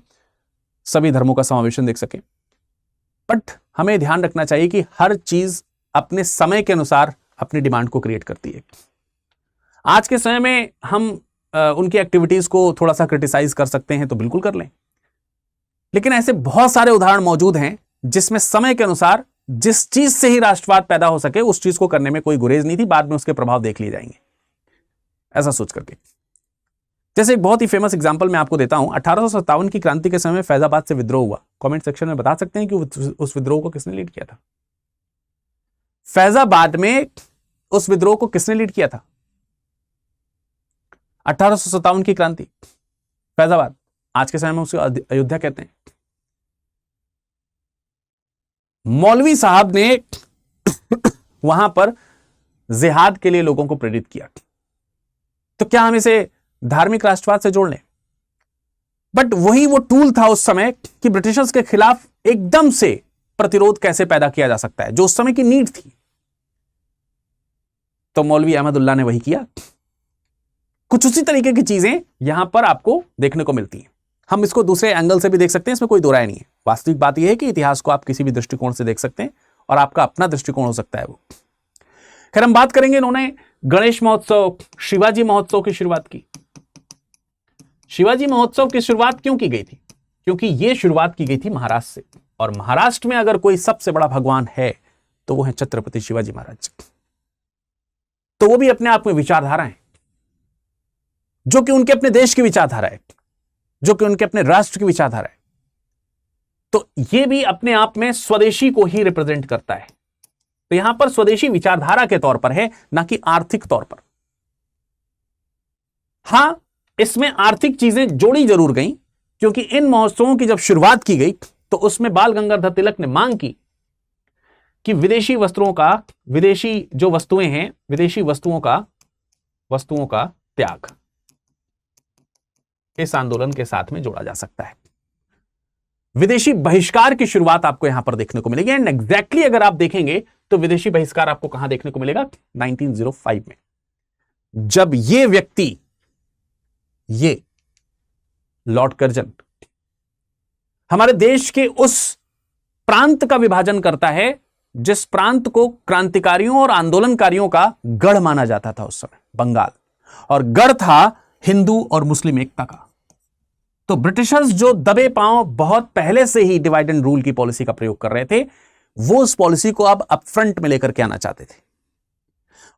सभी धर्मों का समावेशन देख सकें। बट हमें ध्यान रखना चाहिए कि हर चीज अपने समय के अनुसार अपनी डिमांड को क्रिएट करती है। आज के समय में हम उनकी एक्टिविटीज को थोड़ा सा क्रिटिसाइज कर सकते हैं तो बिल्कुल कर लें, लेकिन ऐसे बहुत सारे उदाहरण मौजूद हैं जिसमें समय के अनुसार जिस चीज से ही राष्ट्रवाद पैदा हो सके उस चीज को करने में कोई गुरेज नहीं थी, बाद में उसके प्रभाव देख लिए जाएंगे, ऐसा सोच करके। जैसे एक बहुत ही फेमस एग्जांपल मैं आपको देता हूं, 1857 की क्रांति के समय फैजाबाद से विद्रोह हुआ। कमेंट सेक्शन में बता सकते हैं कि उस विद्रोह को किसने लीड किया था? फैजाबाद में उस विद्रोह को किसने लीड किया था? 1857 की क्रांति, फैजाबाद, आज के समय में उसे अयोध्या कहते हैं। मौलवी साहब ने वहां पर जिहाद के लिए लोगों को प्रेरित किया। तो क्या हम इसे धार्मिक राष्ट्रवाद से जोड़ लें? बट वही वो टूल था उस समय कि ब्रिटिशर्स के खिलाफ एकदम से प्रतिरोध कैसे पैदा किया जा सकता है, जो उस समय की नीड थी। तो मौलवी अहमदुल्लाह ने वही किया। कुछ उसी तरीके की चीजें यहां पर आपको देखने को मिलती हैं। हम इसको दूसरे एंगल से भी देख सकते हैं, इसमें कोई दो राय नहीं है। वास्तविक बात यह है कि इतिहास को आप किसी भी दृष्टिकोण से देख सकते हैं और आपका अपना दृष्टिकोण हो सकता है वो। खैर, हम बात करेंगे, इन्होंने गणेश महोत्सव, शिवाजी महोत्सव की शुरुआत की। शिवाजी महोत्सव की शुरुआत क्यों की गई थी? क्योंकि यह शुरुआत की गई थी महाराष्ट्र से, और महाराष्ट्र में अगर कोई सबसे बड़ा भगवान है तो वो है छत्रपति शिवाजी महाराज। तो वो भी अपने आप में विचारधारा है, जो कि उनके अपने देश की विचारधारा है, जो कि उनके अपने राष्ट्र की विचारधारा है। तो ये भी अपने आप में स्वदेशी को ही रिप्रेजेंट करता है। तो यहां पर स्वदेशी विचारधारा के तौर पर है, ना कि आर्थिक तौर पर। हां, इसमें आर्थिक चीजें जोड़ी जरूर गई, क्योंकि इन महोत्सवों की जब शुरुआत की गई तो उसमें बाल गंगाधर तिलक ने मांग की कि विदेशी वस्त्रों का, विदेशी जो वस्तुएं हैं, विदेशी वस्तुओं का त्याग इस आंदोलन के साथ में जोड़ा जा सकता है। विदेशी बहिष्कार की शुरुआत आपको यहां पर देखने को मिलेगी। एंड एग्जैक्टली अगर आप देखेंगे तो विदेशी बहिष्कार आपको कहां देखने को मिलेगा? 1905 में, जब ये व्यक्ति, ये लॉर्ड कर्जन हमारे देश के उस प्रांत का विभाजन करता है जिस प्रांत को क्रांतिकारियों और आंदोलनकारियों का गढ़ माना जाता था उस समय, बंगाल, और गढ़ था हिंदू और मुस्लिम एकता का। तो ब्रिटिशर्स जो दबे पांव बहुत पहले से ही डिवाइड एंड रूल की पॉलिसी का प्रयोग कर रहे थे, वो उस पॉलिसी को अब अपफ्रंट में लेकर के आना चाहते थे।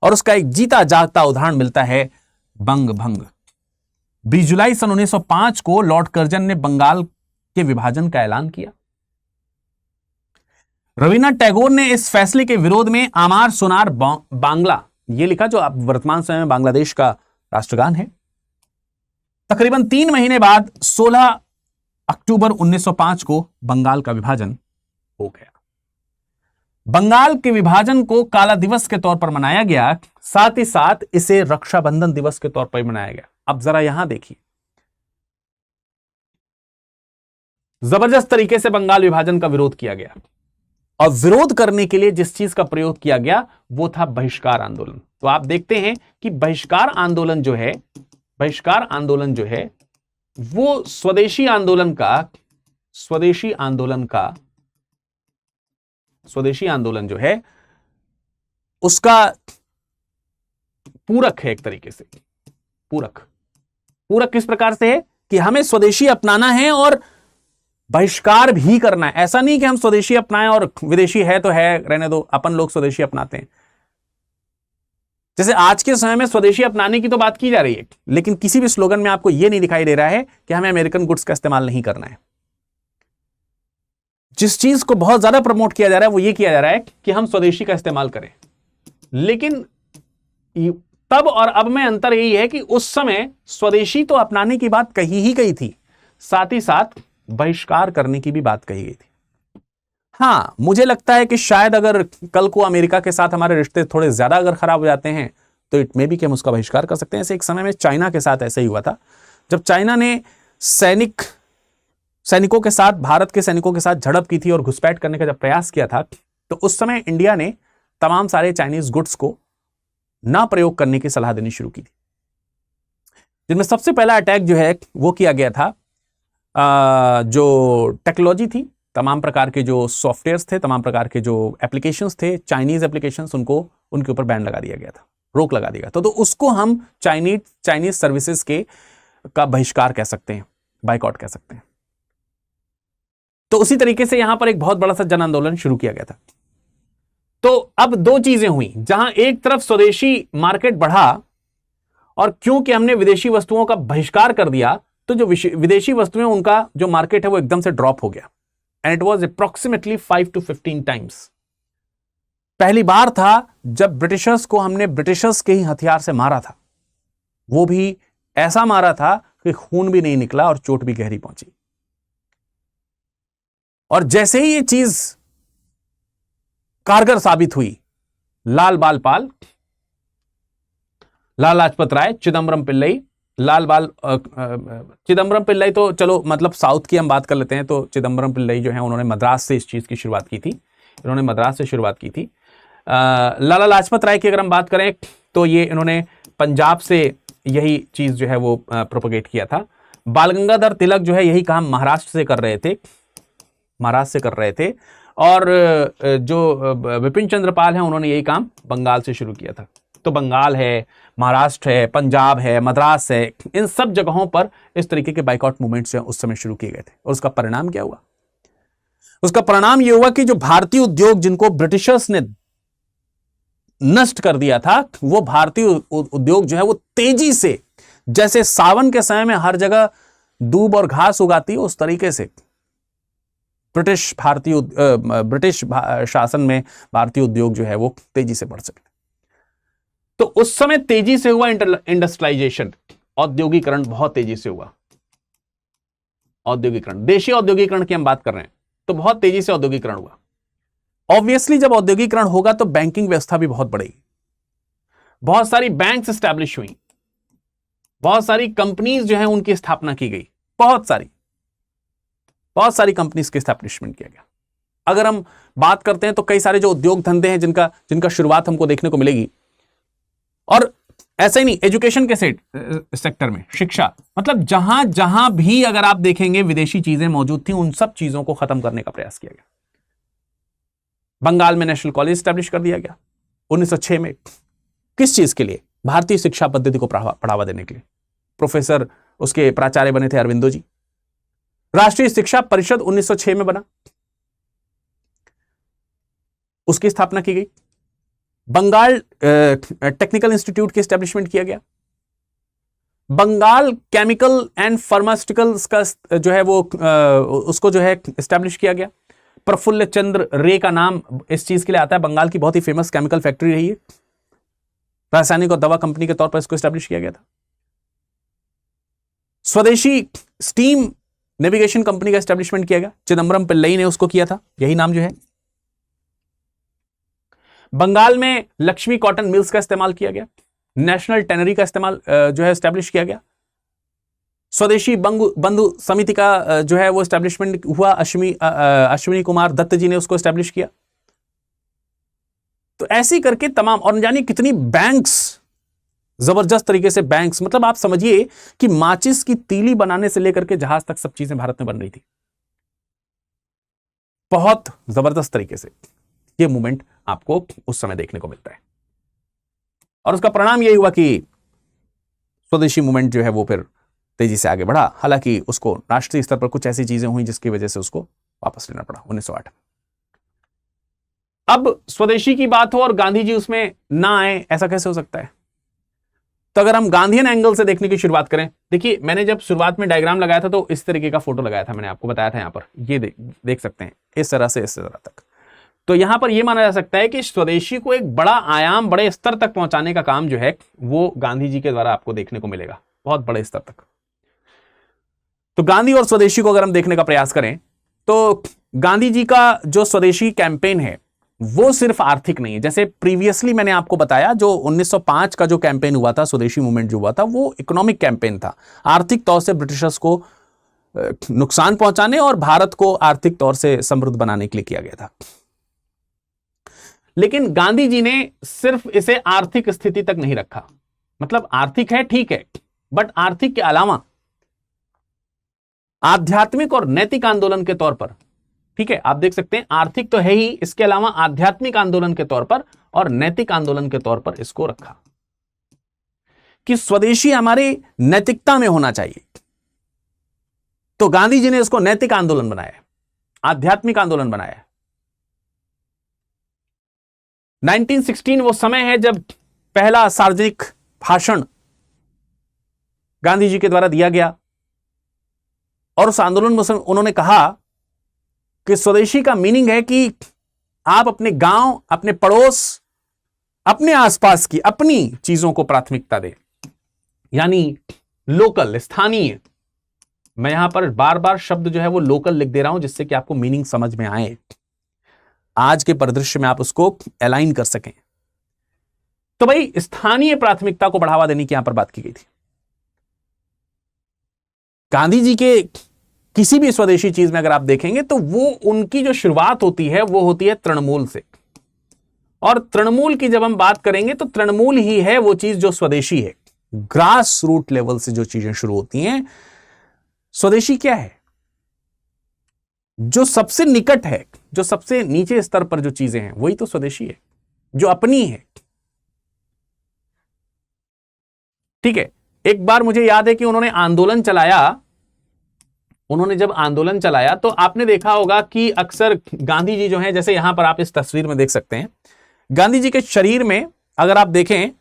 और उसका एक जीता जागता उदाहरण मिलता है बंग भंग। 20 जुलाई सन 1905 को लॉर्ड कर्जन ने बंगाल के विभाजन का ऐलान किया। रविन्द्रनाथ टैगोर ने इस फैसले के विरोध में आमार सोनार बांग्ला, ये लिखा, जो अब वर्तमान समय में बांग्लादेश का राष्ट्रगान है। तकरीबन 3 महीने बाद 16 अक्टूबर 1905 को बंगाल का विभाजन हो गया। बंगाल के विभाजन को काला दिवस के तौर पर मनाया गया, साथ ही साथ इसे रक्षाबंधन दिवस के तौर पर मनाया गया। अब जरा यहां देखिए, जबरदस्त तरीके से बंगाल विभाजन का विरोध किया गया, और विरोध करने के लिए जिस चीज का प्रयोग किया गया वो था बहिष्कार आंदोलन। तो आप देखते हैं कि बहिष्कार आंदोलन जो है वो स्वदेशी आंदोलन जो है उसका पूरक है। एक तरीके से पूरक किस प्रकार से है कि हमें स्वदेशी अपनाना है और बहिष्कार भी करना है। ऐसा नहीं कि हम स्वदेशी अपनाएं और विदेशी है तो है, रहने दो, अपन लोग स्वदेशी अपनाते हैं। जैसे आज के समय में स्वदेशी अपनाने की तो बात की जा रही है, लेकिन किसी भी स्लोगन में आपको यह नहीं दिखाई दे रहा है कि हमें अमेरिकन गुड्स का इस्तेमाल नहीं करना है। जिस चीज को बहुत ज्यादा प्रमोट किया जा रहा है वो ये किया जा रहा है कि हम स्वदेशी का इस्तेमाल करें। लेकिन तब और अब में अंतर यही है कि उस समय स्वदेशी तो अपनाने की बात कही ही गई थी, साथ ही साथ बहिष्कार करने की भी बात कही गई थी। हाँ, मुझे लगता है कि शायद अगर कल को अमेरिका के साथ हमारे रिश्ते थोड़े ज्यादा अगर खराब हो जाते हैं तो इट मे बी कि हम उसका बहिष्कार कर सकते हैं। ऐसे एक समय में चाइना के साथ ऐसे ही हुआ था, जब चाइना ने सैनिकों के साथ, भारत के सैनिकों के साथ झड़प की थी और घुसपैठ करने का जब प्रयास किया था, तो उस समय इंडिया ने तमाम सारे चाइनीज गुड्स को ना प्रयोग करने की सलाह देनी शुरू की थी, जिनमें सबसे पहला अटैक जो है वो किया गया था जो टेक्नोलॉजी थी, तमाम प्रकार के जो सॉफ्टवेयर्स थे, तमाम प्रकार के जो एप्लीकेशंस थे, चाइनीज एप्लीकेशंस, उनके ऊपर बैन लगा दिया गया था, रोक लगा दिया गया। तो उसको हम चाइनीज सर्विसेज का बहिष्कार कह सकते हैं, बाइकआउट कह सकते हैं। तो उसी तरीके से यहां पर एक बहुत बड़ा सा जन आंदोलन शुरू किया गया था। तो अब दो चीजें हुई, जहां एक तरफ स्वदेशी मार्केट बढ़ा और क्योंकि हमने विदेशी वस्तुओं का बहिष्कार कर दिया तो जो विदेशी वस्तुएं उनका जो मार्केट है वो एकदम से ड्रॉप हो गया, and it was approximately 5 to 15 times. पहली बार था जब ब्रिटिशर्स को हमने ब्रिटिशर्स के ही हथियार से मारा था, वो भी ऐसा मारा था कि खून भी नहीं निकला और चोट भी गहरी पहुंची। और जैसे ही ये चीज कारगर साबित हुई, लाल बाल लाजपत राय, चिदम्बरम पिल्लई, चिदम्बरम पिल्लई तो चलो मतलब साउथ की हम बात कर लेते हैं, तो चिदम्बरम पिल्लई जो है उन्होंने मद्रास से इस चीज की शुरुआत की थी, इन्होंने मद्रास से शुरुआत की थी। लाला लाजपत राय की अगर हम बात करें तो ये इन्होंने पंजाब से यही चीज जो है वो प्रोपोगेट किया था। बाल गंगाधर तिलक जो है यही काम महाराष्ट्र से कर रहे थे, और जो विपिन चंद्र पाल हैं उन्होंने यही काम बंगाल से शुरू किया था। तो बंगाल है, महाराष्ट्र है, पंजाब है, मद्रास है, इन सब जगहों पर इस तरीके के बाइकआउट मूवमेंट्स उस समय शुरू किए गए थे। और उसका परिणाम क्या हुआ? उसका परिणाम यह हुआ कि जो भारतीय उद्योग जिनको ब्रिटिशर्स ने नष्ट कर दिया था, वो भारतीय उद्योग जो है वो तेजी से, जैसे सावन के समय में हर जगह दूब और घास उगाती है, उस तरीके से ब्रिटिश शासन में भारतीय उद्योग जो है वो तेजी से बढ़ सके। तो उस समय तेजी से हुआ इंडस्ट्रियलाइजेशन, औद्योगिकरण बहुत तेजी से हुआ। औद्योगिकरण, देशी औद्योगिकरण की हम बात कर रहे हैं, तो बहुत तेजी से औद्योगिकरण हुआ। ऑब्वियसली जब औद्योगिकरण होगा तो बैंकिंग व्यवस्था भी बहुत बढ़ेगी, बहुत सारी बैंक्स एस्टैब्लिश हुई, बहुत सारी कंपनीज जो है उनकी स्थापना की गई, बहुत सारी कंपनीज की एस्टैब्लिशमेंट किया गया। अगर हम बात करते हैं तो कई सारे जो उद्योग धंधे हैं जिनका शुरुआत हमको देखने को मिलेगी। और ऐसा ही नहीं, एजुकेशन के सेक्टर में, शिक्षा, मतलब जहां जहां भी अगर आप देखेंगे विदेशी चीजें मौजूद थी, उन सब चीजों को खत्म करने का प्रयास किया गया। बंगाल में नेशनल कॉलेज स्टैब्लिश कर दिया गया 1906 में। किस चीज के लिए? भारतीय शिक्षा पद्धति को बढ़ावा देने के लिए। प्रोफेसर, उसके प्राचार्य बने थे अरविंदो जी। राष्ट्रीय शिक्षा परिषद 1906 में बना, उसकी स्थापना की गई। बंगाल टेक्निकल इंस्टीट्यूट की एस्टैब्लिशमेंट किया गया। बंगाल केमिकल एंड फार्मास्यूटिकल्स का जो है वो उसको जो है एस्टैब्लिश किया गया। प्रफुल्ल चंद्र रे का नाम इस चीज के लिए आता है, बंगाल की बहुत ही फेमस केमिकल फैक्ट्री रही है, रासायनिक और दवा कंपनी के तौर पर इसको एस्टैब्लिश किया गया था। स्वदेशी स्टीम नेविगेशन कंपनी का एस्टैब्लिशमेंट किया गया, चिदम्बरम पिल्लई ने उसको किया था, यही नाम जो है। बंगाल में लक्ष्मी कॉटन मिल्स का इस्तेमाल किया गया। नेशनल टेनरी का इस्तेमाल जो है एस्टैब्लिश किया गया। स्वदेशी बंधु समिति का जो है वो एस्टैब्लिशमेंट हुआ, अश्विनी कुमार दत्त जी ने उसको एस्टैब्लिश किया। तो ऐसी करके तमाम, और जानिए कितनी बैंक्स, जबरदस्त तरीके से बैंक्स, मतलब आप समझिए कि माचिस की तीली बनाने से लेकर के जहाज तक सब चीजें भारत में बन रही थी, बहुत जबरदस्त तरीके से ये मूवमेंट आपको उस समय देखने को मिलता है। और उसका परिणाम यही हुआ कि स्वदेशी मूवमेंट जो है वो फिर तेजी से आगे बढ़ा। हालांकि उसको राष्ट्रीय स्तर पर कुछ ऐसी चीजें हुई जिसकी वजह से उसको वापस लेना पड़ा 1908। अब स्वदेशी की बात हो और गांधी जी उसमें ना आए, ऐसा कैसे हो सकता है? तो अगर हम गांधीयन एंगल से देखने की शुरुआत करें, देखिए मैंने जब शुरुआत में डायग्राम लगाया था तो इस तरीके का फोटो लगाया था, मैंने आपको बताया था, यहां पर ये देख सकते हैं, इस तरह से इस तरह तक। तो यहां पर यह माना जा सकता है कि स्वदेशी को एक बड़ा आयाम, बड़े स्तर तक पहुंचाने का काम जो है वो गांधी जी के द्वारा आपको देखने को मिलेगा, बहुत बड़े स्तर तक। तो गांधी और स्वदेशी को अगर हम देखने का प्रयास करें तो गांधी जी का जो स्वदेशी कैंपेन है वो सिर्फ आर्थिक नहीं है। जैसे प्रीवियसली मैंने आपको बताया, जो 1905 का जो कैंपेन हुआ था, स्वदेशी मूवमेंट जो हुआ था, वो इकोनॉमिक कैंपेन था, आर्थिक तौर से ब्रिटिशर्स को नुकसान पहुंचाने और भारत को आर्थिक तौर से समृद्ध बनाने के लिए किया गया था। लेकिन गांधी जी ने सिर्फ इसे आर्थिक स्थिति तक नहीं रखा, मतलब आर्थिक है ठीक है, बट आर्थिक के अलावा आध्यात्मिक और नैतिक आंदोलन के तौर पर, ठीक है, आप देख सकते हैं आर्थिक तो है ही, इसके अलावा आध्यात्मिक आंदोलन के तौर पर और नैतिक आंदोलन के तौर पर इसको रखा कि स्वदेशी हमारे नैतिकता में होना चाहिए। तो गांधी जी ने इसको नैतिक आंदोलन बनाया, आध्यात्मिक आंदोलन बनाया। 1916 वो समय है जब पहला सार्वजनिक भाषण गांधी जी के द्वारा दिया गया। और उस आंदोलन में उन्होंने कहा कि स्वदेशी का मीनिंग है कि आप अपने गांव, अपने पड़ोस, अपने आसपास की अपनी चीजों को प्राथमिकता दें, यानी लोकल, स्थानीय। मैं यहां पर बार बार शब्द जो है वो लोकल लिख दे रहा हूं जिससे कि आपको मीनिंग समझ में आए, आज के परिदृश्य में आप उसको अलाइन कर सकें। तो भाई स्थानीय प्राथमिकता को बढ़ावा देने की यहां पर बात की गई थी। गांधी जी के किसी भी स्वदेशी चीज में अगर आप देखेंगे तो वो उनकी जो शुरुआत होती है वो होती है तृणमूल से। और तृणमूल की जब हम बात करेंगे तो तृणमूल ही है वो चीज जो स्वदेशी है। ग्रास रूट लेवल से जो चीजें शुरू होती हैं, स्वदेशी क्या है? जो सबसे निकट है, जो सबसे नीचे स्तर पर जो चीजें हैं वही तो स्वदेशी है, जो अपनी है। ठीक है, एक बार मुझे याद है कि उन्होंने आंदोलन चलाया। उन्होंने जब आंदोलन चलाया तो आपने देखा होगा कि अक्सर गांधी जी जो हैं, जैसे यहां पर आप इस तस्वीर में देख सकते हैं, गांधी जी के शरीर में अगर आप देखें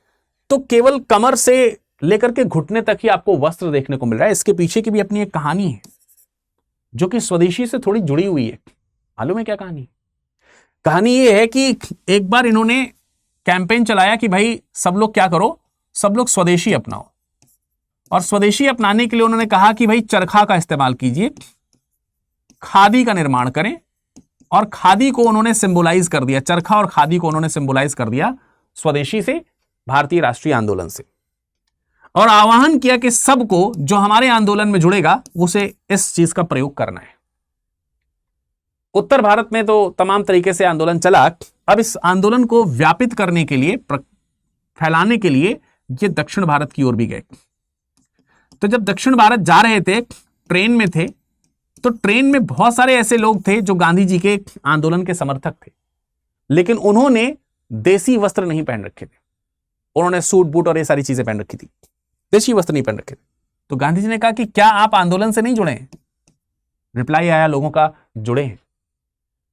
तो केवल कमर से लेकर के घुटने तक ही आपको वस्त्र देखने को मिल रहा है। इसके पीछे की भी अपनी एक कहानी है जो कि स्वदेशी से थोड़ी जुड़ी हुई है। मालूम है क्या कहानी? कहानी यह है कि एक बार इन्होंने कैंपेन चलाया कि भाई सब लोग क्या करो, सब लोग स्वदेशी अपनाओ। और स्वदेशी अपनाने के लिए उन्होंने कहा कि भाई चरखा का इस्तेमाल कीजिए, खादी का निर्माण करें। और खादी को उन्होंने सिंबलाइज कर दिया, चरखा और खादी को उन्होंने सिंबलाइज कर दिया स्वदेशी से, भारतीय राष्ट्रीय आंदोलन से। और आह्वान किया कि सबको जो हमारे आंदोलन में जुड़ेगा उसे इस चीज का प्रयोग करना है। उत्तर भारत में तो तमाम तरीके से आंदोलन चला। अब इस आंदोलन को व्यापित करने के लिए, फैलाने के लिए ये दक्षिण भारत की ओर भी गए। तो जब दक्षिण भारत जा रहे थे, ट्रेन में थे, तो ट्रेन में बहुत सारे ऐसे लोग थे जो गांधी जी के आंदोलन के समर्थक थे, लेकिन उन्होंने देसी वस्त्र नहीं पहन रखे थे। उन्होंने सूट बूट और ये सारी चीजें पहन रखी थी, देशी वस्त्र नहीं पहन रखे थे। तो गांधी जी ने कहा कि क्या आप आंदोलन से नहीं जुड़े हैं? रिप्लाई आया लोगों का, जुड़े हैं।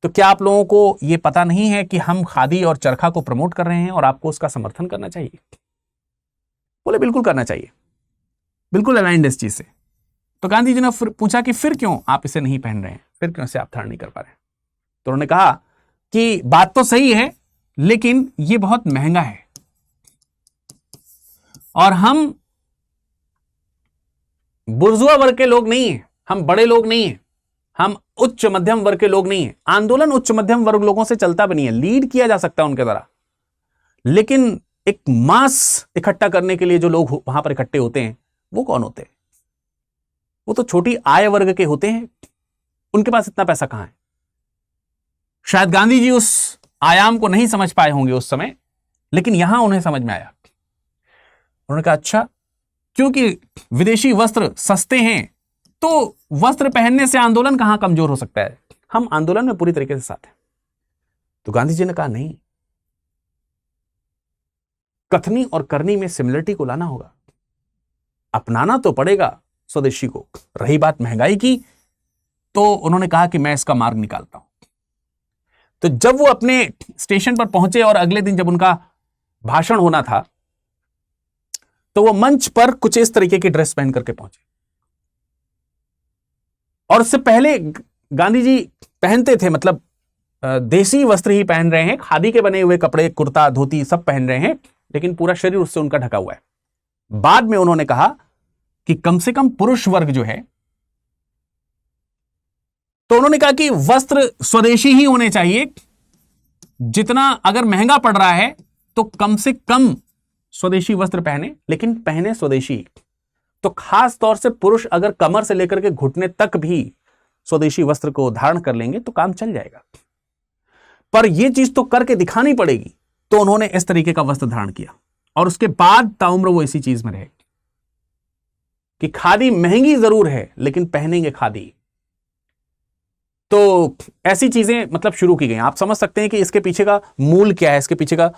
तो क्या आप लोगों को यह पता नहीं है कि हम खादी और चरखा को प्रमोट कर रहे हैं और आपको उसका समर्थन करना चाहिए? बोले बिल्कुल करना चाहिए, बिल्कुल अलाइंड इस चीज से। तो गांधी जी ने फिर पूछा कि फिर क्यों आप इसे नहीं पहन रहे हैं, फिर क्यों इसे आप धारण नहीं कर पा रहे हैं? तो उन्होंने कहा कि बात तो सही है, लेकिन यह बहुत महंगा है और हम बुर्जुआ वर्ग के लोग नहीं हैं, हम बड़े लोग नहीं हैं, हम उच्च मध्यम वर्ग के लोग नहीं हैं। आंदोलन उच्च मध्यम वर्ग लोगों से चलता भी नहीं है, लीड किया जा सकता है उनके द्वारा, लेकिन एक मास इकट्ठा करने के लिए जो लोग वहां पर इकट्ठे होते हैं वो कौन होते हैं? वो तो छोटी आय वर्ग के होते हैं, उनके पास इतना पैसा कहां है? शायद गांधी जी उस आयाम को नहीं समझ पाए होंगे उस समय, लेकिन यहां उन्हें समझ में आया। उन्होंने कहा अच्छा, क्योंकि विदेशी वस्त्र सस्ते हैं तो वस्त्र पहनने से आंदोलन कहां कमजोर हो सकता है, हम आंदोलन में पूरी तरीके से साथ हैं। तो गांधी जी ने कहा नहीं, कथनी और करनी में सिमिलरिटी को लाना होगा, अपनाना तो पड़ेगा स्वदेशी को। रही बात महंगाई की, तो उन्होंने कहा कि मैं इसका मार्ग निकालता हूं। तो जब वो अपने स्टेशन पर पहुंचे और अगले दिन जब उनका भाषण होना था, तो वो मंच पर कुछ इस तरीके की ड्रेस पहन करके पहुंचे। और उससे पहले गांधी जी पहनते थे, मतलब देसी वस्त्र ही पहन रहे हैं, खादी के बने हुए कपड़े, कुर्ता धोती सब पहन रहे हैं, लेकिन पूरा शरीर उससे उनका ढका हुआ है। बाद में उन्होंने कहा कि कम से कम पुरुष वर्ग जो है, तो उन्होंने कहा कि वस्त्र स्वदेशी ही होने चाहिए। जितना अगर महंगा पड़ रहा है तो कम से कम स्वदेशी वस्त्र पहने, लेकिन पहने स्वदेशी। तो खास तौर से पुरुष अगर कमर से लेकर के घुटने तक भी स्वदेशी वस्त्र को धारण कर लेंगे तो काम चल जाएगा, पर यह चीज तो करके दिखानी पड़ेगी। तो उन्होंने इस तरीके का वस्त्र धारण किया और उसके बाद ताउम्र वो इसी चीज में रहे कि खादी महंगी जरूर है लेकिन पहनेंगे खादी। तो ऐसी चीजें मतलब शुरू की गई। आप समझ सकते हैं कि इसके पीछे का मूल क्या है, इसके पीछे का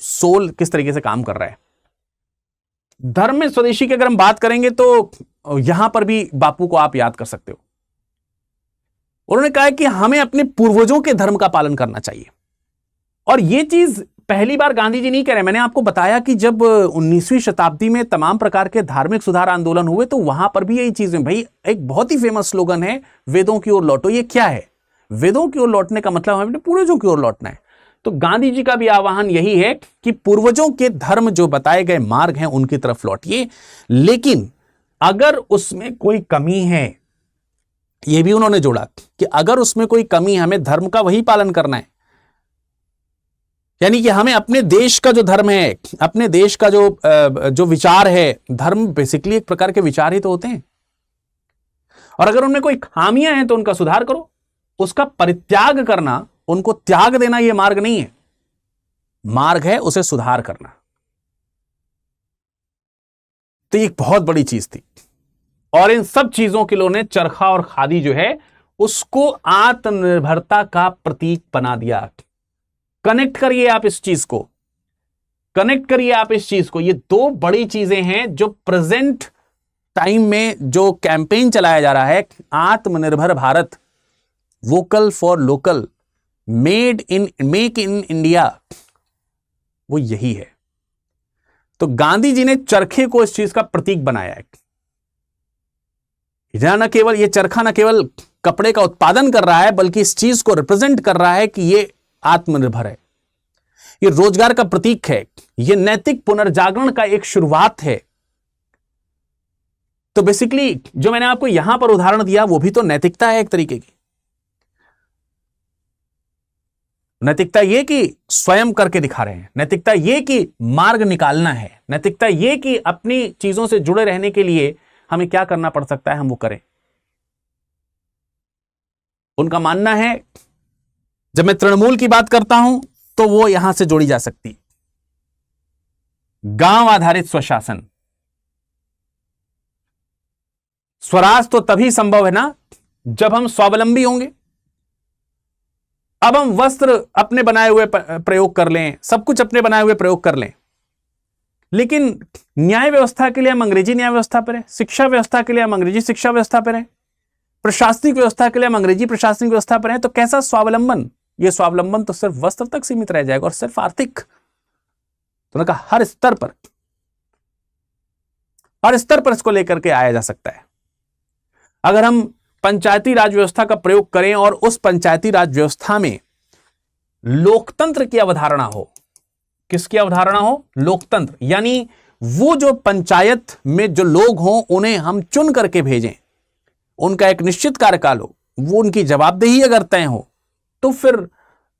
सोल किस तरीके से काम कर रहा है। धर्म में स्वदेशी की अगर हम बात करेंगे तो यहां पर भी बापू को आप याद कर सकते हो। उन्होंने कहा कि हमें अपने पूर्वजों के धर्म का पालन करना चाहिए, और यह चीज पहली बार गांधी जी नहीं कह रहे। मैंने आपको बताया कि जब 19वीं शताब्दी में तमाम प्रकार के धार्मिक सुधार आंदोलन हुए तो वहां पर भी यही चीजें, भाई एक बहुत ही फेमस स्लोगन है, वेदों की ओर लौटो। ये क्या है? वेदों की ओर लौटने का मतलब हमें पूर्वजों की ओर लौटना है। तो गांधी जी का भी आह्वान यही है कि पूर्वजों के धर्म जो बताए गए मार्ग हैं उनकी तरफ लौटिए, लेकिन अगर उसमें कोई कमी है, यह भी उन्होंने जोड़ा कि अगर उसमें कोई कमी, हमें धर्म का वही पालन करना है। यानी कि हमें अपने देश का जो धर्म है, अपने देश का जो विचार है, धर्म बेसिकली एक प्रकार के विचार ही तो होते हैं, और अगर उनमें कोई खामियां हैं तो उनका सुधार करो। उसका परित्याग करना, उनको त्याग देना, यह मार्ग नहीं है। मार्ग है उसे सुधार करना। तो ये एक बहुत बड़ी चीज थी, और इन सब चीजों के लिए उन्होंने चरखा और खादी जो है उसको आत्मनिर्भरता का प्रतीक बना दिया। कनेक्ट करिए आप इस चीज को, कनेक्ट करिए आप इस चीज को। ये दो बड़ी चीजें हैं जो प्रेजेंट टाइम में जो कैंपेन चलाया जा रहा है, आत्मनिर्भर Bharat, vocal for local, make in India, वो यही है। तो गांधी जी ने चरखे को इस चीज का प्रतीक बनाया है। न केवल ये चरखा न केवल कपड़े का उत्पादन कर रहा है, बल्कि इस चीज को रिप्रेजेंट कर रहा है कि ये आत्मनिर्भर है, ये रोजगार का प्रतीक है, ये नैतिक पुनर्जागरण का एक शुरुआत है। तो बेसिकली जो मैंने आपको यहां पर उदाहरण दिया वो भी तो नैतिकता है एक तरीके की। नैतिकता ये कि स्वयं करके दिखा रहे हैं, नैतिकता ये कि मार्ग निकालना है, नैतिकता ये कि अपनी चीजों से जुड़े रहने के लिए हमें क्या करना पड़ सकता है हम वो करें। उनका मानना है, जब मैं तृणमूल की बात करता हूं तो वो यहां से जोड़ी जा सकती, गांव आधारित स्वशासन। स्वराज तो तभी संभव है ना जब हम स्वावलंबी होंगे। अब हम वस्त्र अपने बनाए हुए प्रयोग कर लें, सब कुछ अपने बनाए हुए प्रयोग कर लें, लेकिन न्याय व्यवस्था के लिए हम अंग्रेजी न्याय व्यवस्था पर है, शिक्षा व्यवस्था के लिए हम अंग्रेजी शिक्षा व्यवस्था पर है, प्रशासनिक व्यवस्था के लिए हम अंग्रेजी प्रशासनिक व्यवस्था पर है। तो कैसा स्वावलंबन? ये स्वावलंबन तो सिर्फ वस्त्र तक सीमित रह जाएगा, और सिर्फ आर्थिक। तो उन्होंने कहा हर स्तर पर इसको लेकर के आया जा सकता है। अगर हम पंचायती राज व्यवस्था का प्रयोग करें और उस पंचायती राज व्यवस्था में लोकतंत्र की अवधारणा हो, किसकी अवधारणा हो? लोकतंत्र। यानी वो जो पंचायत में जो लोग हों उन्हें हम चुन करके भेजें, उनका एक निश्चित कार्यकाल हो, वो उनकी जवाबदेही अगर तय हो, तो फिर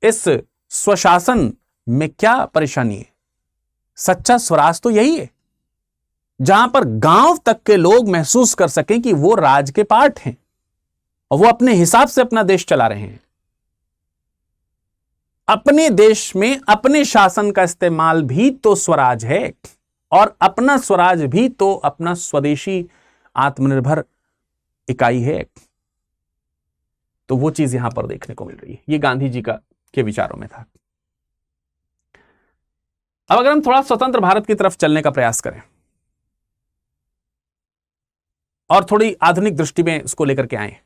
इस स्वशासन में क्या परेशानी है? सच्चा स्वराज तो यही है जहां पर गांव तक के लोग महसूस कर सकें कि वो राज के पार्ट हैं और वो अपने हिसाब से अपना देश चला रहे हैं। अपने देश में अपने शासन का इस्तेमाल भी तो स्वराज है, और अपना स्वराज भी तो अपना स्वदेशी आत्मनिर्भर इकाई है। तो वो चीज यहां पर देखने को मिल रही है। ये गांधी जी के विचारों में था। अब अगर हम थोड़ा स्वतंत्र भारत की तरफ चलने का प्रयास करें और थोड़ी आधुनिक दृष्टि में इसको लेकर के आए,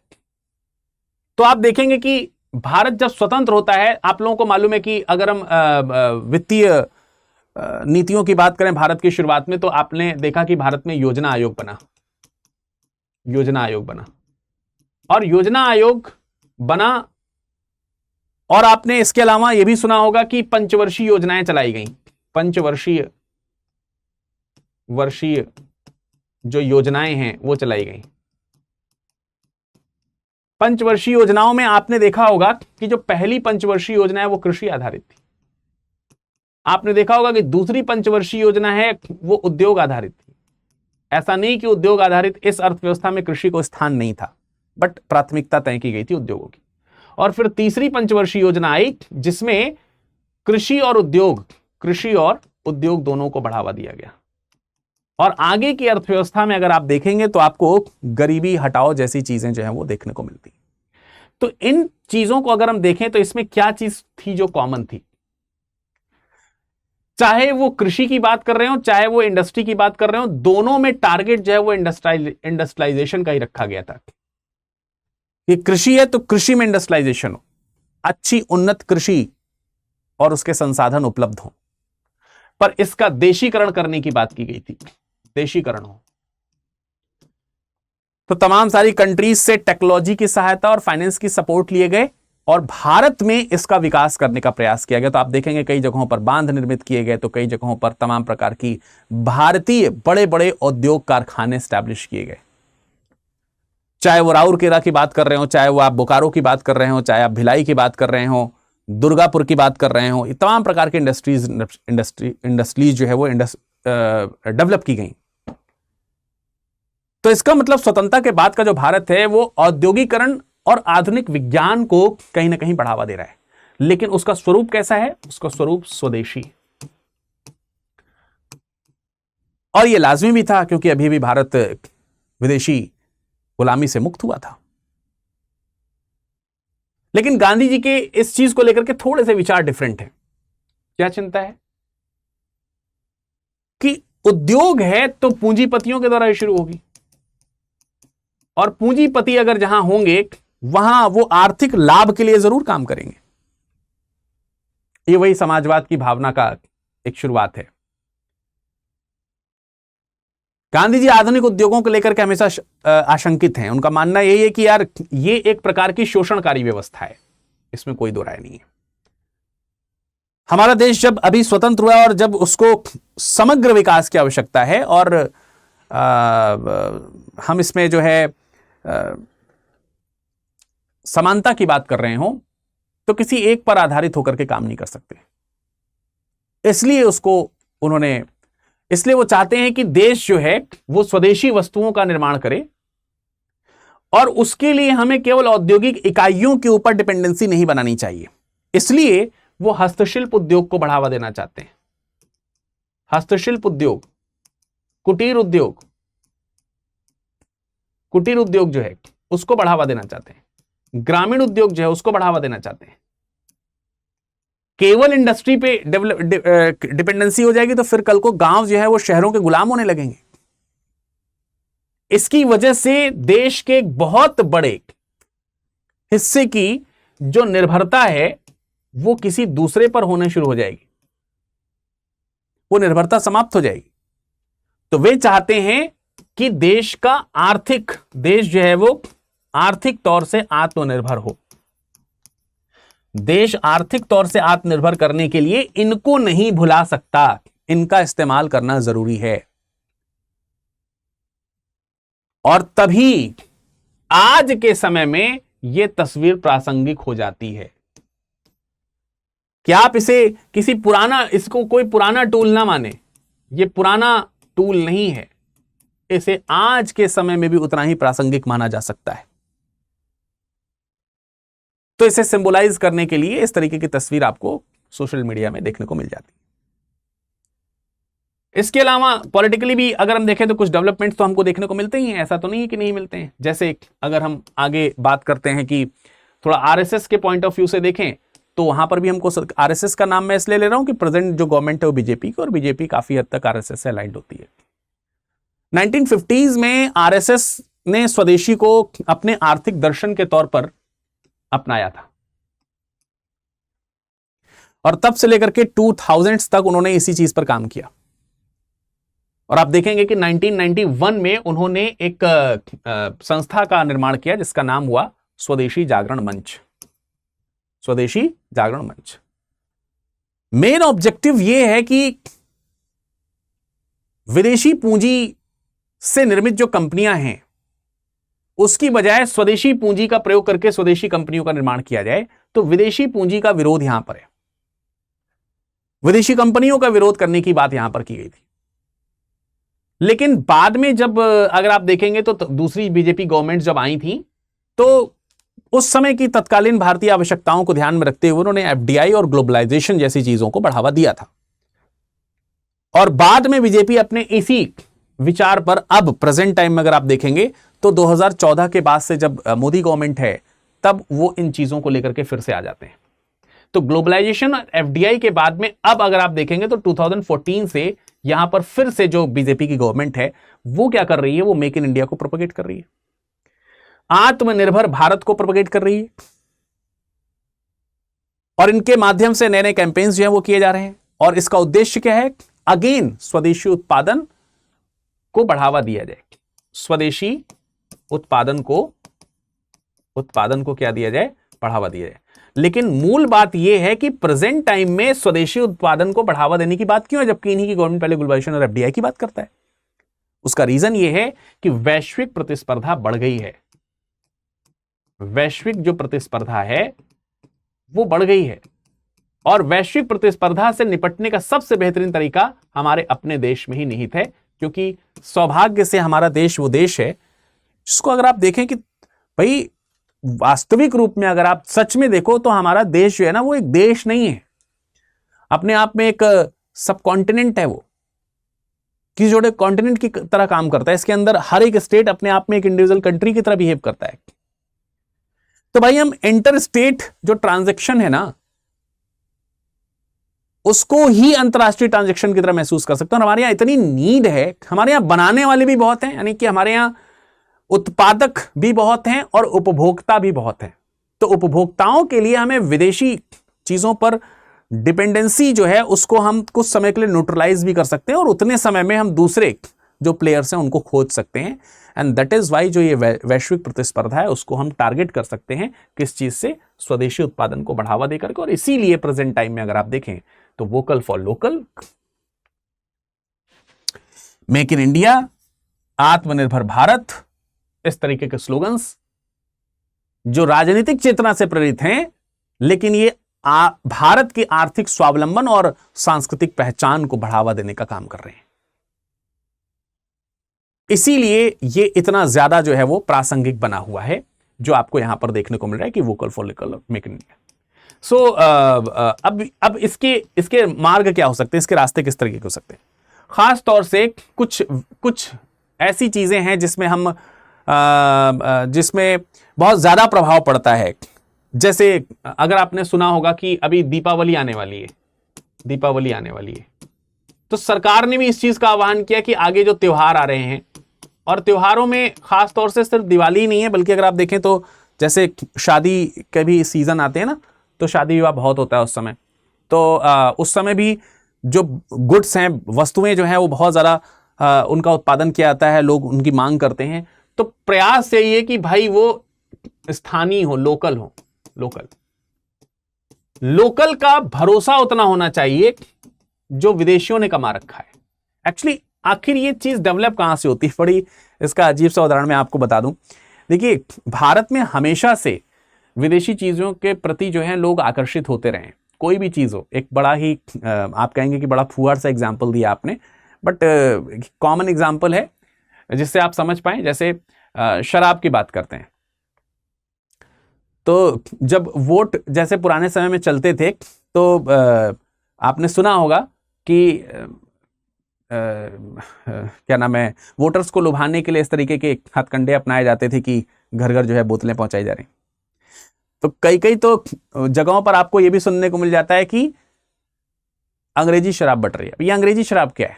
तो आप देखेंगे कि भारत जब स्वतंत्र होता है, आप लोगों को मालूम है कि अगर हम वित्तीय नीतियों की बात करें भारत की शुरुआत में, तो आपने देखा कि भारत में योजना आयोग बना, और योजना आयोग बना, और आपने इसके अलावा यह भी सुना होगा कि पंचवर्षीय योजनाएं चलाई गई। पंचवर्षीय जो योजनाएं हैं वो चलाई गई। पंचवर्षीय योजनाओं में आपने देखा होगा कि जो पहली पंचवर्षीय योजना है वो कृषि आधारित थी। आपने देखा होगा कि दूसरी पंचवर्षीय योजना है वो उद्योग आधारित थी। ऐसा नहीं कि उद्योग आधारित इस अर्थव्यवस्था में कृषि को स्थान नहीं था, बट प्राथमिकता तय की गई थी उद्योगों की। और फिर तीसरी पंचवर्षीय योजना आई जिसमें कृषि और उद्योग दोनों को बढ़ावा दिया गया। और आगे की अर्थव्यवस्था में अगर आप देखेंगे तो आपको गरीबी हटाओ जैसी चीजें जो है वो देखने को मिलती। तो इन चीजों को अगर हम देखें तो इसमें क्या चीज थी जो कॉमन थी? चाहे वो कृषि की बात कर रहे हो, चाहे वो इंडस्ट्री की बात कर रहे हो, दोनों में टारगेट जो है वो इंडस्ट्रियलाइजेशन का ही रखा गया था कि कृषि है तो कृषि में इंडस्ट्रियलाइजेशन हो, अच्छी उन्नत कृषि और उसके संसाधन उपलब्ध हों, पर इसका देशीकरण करने की बात की गई थी, देशीकरण हो। तो तमाम सारी कंट्रीज से टेक्नोलॉजी की सहायता और फाइनेंस की सपोर्ट लिए गए और भारत में इसका विकास करने का प्रयास किया गया। तो आप देखेंगे कई जगहों पर बांध निर्मित किए गए, तो कई जगहों पर तमाम प्रकार की भारतीय बड़े बड़े औद्योग कारखाने स्टैब्लिश किए गए। चाहे वो राउरकेला की बात कर रहे हो, चाहे वो आप बोकारो की बात कर रहे हो, चाहे आप भिलाई की बात कर रहे हो, दुर्गापुर की बात कर रहे हो, तमाम प्रकार के इंडस्ट्रीज जो है वो डेवलप की गई। तो इसका मतलब स्वतंत्रता के बाद का जो भारत है वो औद्योगिकरण और आधुनिक विज्ञान को कहीं ना कहीं बढ़ावा दे रहा है, लेकिन उसका स्वरूप कैसा है? उसका स्वरूप स्वदेशी। और यह लाजमी भी था क्योंकि अभी भी भारत विदेशी गुलामी से मुक्त हुआ था। लेकिन गांधी जी के इस चीज को लेकर के थोड़े से विचार डिफरेंट है। क्या चिंता है कि उद्योग है तो पूंजीपतियों के द्वारा ही शुरू होगी, और पूंजीपति अगर जहां होंगे वहां वो आर्थिक लाभ के लिए जरूर काम करेंगे। ये वही समाजवाद की भावना का एक शुरुआत है। गांधी जी आधुनिक उद्योगों को लेकर के हमेशा आशंकित हैं। उनका मानना यही है कि यार ये एक प्रकार की शोषणकारी व्यवस्था है, इसमें कोई दो राय नहीं है। हमारा देश जब अभी स्वतंत्र हुआ और जब उसको समग्र विकास की आवश्यकता है और हम इसमें जो है समानता की बात कर रहे हो, तो किसी एक पर आधारित होकर के काम नहीं कर सकते। इसलिए वो चाहते हैं कि देश जो है वो स्वदेशी वस्तुओं का निर्माण करे, और उसके लिए हमें केवल औद्योगिक इकाइयों के ऊपर डिपेंडेंसी नहीं बनानी चाहिए। इसलिए वो हस्तशिल्प उद्योग को बढ़ावा देना चाहते हैं। हस्तशिल्प उद्योग, कुटीर उद्योग जो है उसको बढ़ावा देना चाहते हैं। ग्रामीण उद्योग जो है उसको बढ़ावा देना चाहते हैं। केवल इंडस्ट्री पे डिपेंडेंसी हो जाएगी तो फिर कल को गांव जो है वो शहरों के गुलाम होने लगेंगे। इसकी वजह से देश के एक बहुत बड़े हिस्से की जो निर्भरता है वो किसी दूसरे पर होने शुरू हो जाएगी, वो निर्भरता समाप्त हो जाएगी। तो वे चाहते हैं कि देश जो है वो आर्थिक तौर से आत्मनिर्भर हो। देश आर्थिक तौर से आत्मनिर्भर करने के लिए इनको नहीं भुला सकता, इनका इस्तेमाल करना जरूरी है। और तभी आज के समय में यह तस्वीर प्रासंगिक हो जाती है कि आप इसको कोई पुराना टूल ना माने। यह पुराना टूल नहीं है, इसे आज के समय में भी उतना ही प्रासंगिक माना जा सकता है। तो इसे सिंबलाइज करने के लिए इस तरीके की तस्वीर आपको सोशल मीडिया में देखने को मिल जाती है। इसके अलावा पॉलिटिकली भी अगर हम देखें तो कुछ डेवलपमेंट्स तो हमको देखने को मिलते ही हैं, ऐसा तो नहीं है कि नहीं मिलते हैं। जैसे अगर हम आगे बात करते हैं कि थोड़ा आरएसएस के पॉइंट ऑफ व्यू से देखें तो वहां पर भी हमको आरएसएस का नाम मैं इसलिए ले रहा हूं कि प्रेजेंट जो गवर्नमेंट है वो बीजेपी की, और बीजेपी काफी हद तक आरएसएस से अलाइंड होती है। 1950s में आरएसएस ने स्वदेशी को अपने आर्थिक दर्शन के तौर पर अपनाया था, और तब से लेकर के 2000s तक उन्होंने इसी चीज पर काम किया। और आप देखेंगे कि 1991 में उन्होंने एक संस्था का निर्माण किया जिसका नाम हुआ स्वदेशी जागरण मंच। स्वदेशी जागरण मंच मेन ऑब्जेक्टिव यह है कि विदेशी पूंजी से निर्मित जो कंपनियां हैं उसकी बजाय स्वदेशी पूंजी का प्रयोग करके स्वदेशी कंपनियों का निर्माण किया जाए। तो विदेशी पूंजी का विरोध यहां पर है, विदेशी कंपनियों का विरोध करने की बात यहां पर की गई थी। लेकिन बाद में जब अगर आप देखेंगे तो दूसरी बीजेपी गवर्नमेंट जब आई थी तो उस समय की तत्कालीन भारतीय आवश्यकताओं को ध्यान में रखते हुए उन्होंने एफडीआई और ग्लोबलाइजेशन जैसी चीजों को बढ़ावा दिया था। और बाद में बीजेपी अपने इसी विचार पर अब प्रेजेंट टाइम में अगर आप देखेंगे तो 2014 के बाद से जब मोदी गवर्नमेंट है तब वो इन चीजों को लेकर के फिर से आ जाते हैं। तो ग्लोबलाइजेशन और एफडीआई के बाद में अब अगर आप देखेंगे तो 2014 से यहां पर फिर से जो बीजेपी की गवर्नमेंट है वो क्या कर रही है, वो मेक इन इंडिया को प्रोपेगेट कर रही है, आत्मनिर्भर भारत को प्रोपेगेट कर रही है। और इनके माध्यम से नए नए कैंपेन्स जो है वो किए जा रहे हैं। और इसका उद्देश्य क्या है? अगेन स्वदेशी उत्पादन को बढ़ावा दिया जाए। स्वदेशी उत्पादन को क्या दिया जाए? बढ़ावा दिया जाए। लेकिन मूल बात यह है कि प्रेजेंट टाइम में स्वदेशी उत्पादन को बढ़ावा देने की बात क्यों है, जबकि इन्हीं की गवर्नमेंट पहले ग्लोबलाइजेशन और एफडीआई की बात करता है? उसका रीजन यह है कि वैश्विक प्रतिस्पर्धा बढ़ गई है। वैश्विक जो प्रतिस्पर्धा है वो बढ़ गई है, और वैश्विक प्रतिस्पर्धा से निपटने का सबसे बेहतरीन तरीका हमारे अपने देश में ही निहित है, क्योंकि सौभाग्य से हमारा देश वो देश है जिसको अगर आप देखें कि भाई वास्तविक रूप में अगर आप सच में देखो तो हमारा देश जो है ना वो एक देश नहीं है, अपने आप में एक सब कॉन्टिनेंट है। वो किसी जोड़े कॉन्टिनेंट की तरह काम करता है। इसके अंदर हर एक स्टेट अपने आप में एक इंडिविजुअल कंट्री की तरह बिहेव करता है। तो भाई हम इंटर स्टेट जो ट्रांजैक्शन है ना उसको ही अंतरराष्ट्रीय ट्रांजैक्शन की तरह महसूस कर सकते हैं। और हमारे यहां इतनी नीड है, हमारे यहां बनाने वाले भी बहुत हैं, यानी कि हमारे यहां उत्पादक भी बहुत हैं और उपभोक्ता भी बहुत हैं। तो उपभोक्ताओं के लिए हमें विदेशी चीजों पर डिपेंडेंसी जो है उसको हम कुछ समय के लिए न्यूट्रलाइज भी कर सकते हैं, और उतने समय में हम दूसरे जो प्लेयर्स हैं उनको खोज सकते हैं। एंड दैट इज वाई जो ये वैश्विक प्रतिस्पर्धा है उसको हम टारगेट कर सकते हैं किस चीज से? स्वदेशी उत्पादन को बढ़ावा देकर के। और इसीलिए प्रेजेंट टाइम में अगर आप देखें तो vocal for local, make in India, आत्मनिर्भर भारत, इस तरीके के स्लोगन्स जो राजनीतिक चेतना से प्रेरित हैं, लेकिन ये भारत की आर्थिक स्वावलंबन और सांस्कृतिक पहचान को बढ़ावा देने का काम कर रहे हैं। इसीलिए ये इतना ज्यादा जो है वो प्रासंगिक बना हुआ है, जो आपको यहां पर देखने को मिल रहा है कि vocal for local, make in India. So अब इसके मार्ग क्या हो सकते हैं, इसके रास्ते किस तरीके के हो सकते हैं? खास तौर से कुछ ऐसी चीजें हैं जिसमें हम जिसमें बहुत ज्यादा प्रभाव पड़ता है। जैसे अगर आपने सुना होगा कि अभी दीपावली आने वाली है, तो सरकार ने भी इस चीज का आह्वान किया कि आगे जो त्योहार आ रहे हैं, और त्योहारों में खास तौर से सिर्फ दिवाली ही नहीं है, बल्कि अगर आप देखें तो जैसे शादी के भी सीजन आते हैं ना, तो शादी विवाह बहुत होता है उस समय। तो उस समय भी जो गुड्स हैं, वस्तुएं जो हैं वो बहुत ज्यादा उनका उत्पादन किया जाता है, लोग उनकी मांग करते हैं। तो प्रयास यही है कि भाई वो स्थानीय हो, लोकल का भरोसा उतना होना चाहिए जो विदेशियों ने कमा रखा है। एक्चुअली आखिर ये चीज डेवलप कहां से होती है? बड़ी इसका अजीब सा उदाहरण मैं आपको बता दूं। देखिए, भारत में हमेशा से विदेशी चीजों के प्रति जो है लोग आकर्षित होते रहे। कोई भी चीज हो, एक बड़ा ही आप कहेंगे कि बड़ा फुहार सा एग्जाम्पल दिया आपने, बट कॉमन एग्जाम्पल है जिससे आप समझ पाए। जैसे शराब की बात करते हैं, तो जब वोट जैसे पुराने समय में चलते थे, तो आपने सुना होगा कि क्या नाम है, वोटर्स को लुभाने के लिए इस तरीके के हथकंडे अपनाए जाते थे कि घर घर जो है बोतलें पहुंचाई जा रही। तो कई तो जगहों पर आपको यह भी सुनने को मिल जाता है कि अंग्रेजी शराब बट रही है। ये अंग्रेजी शराब क्या है?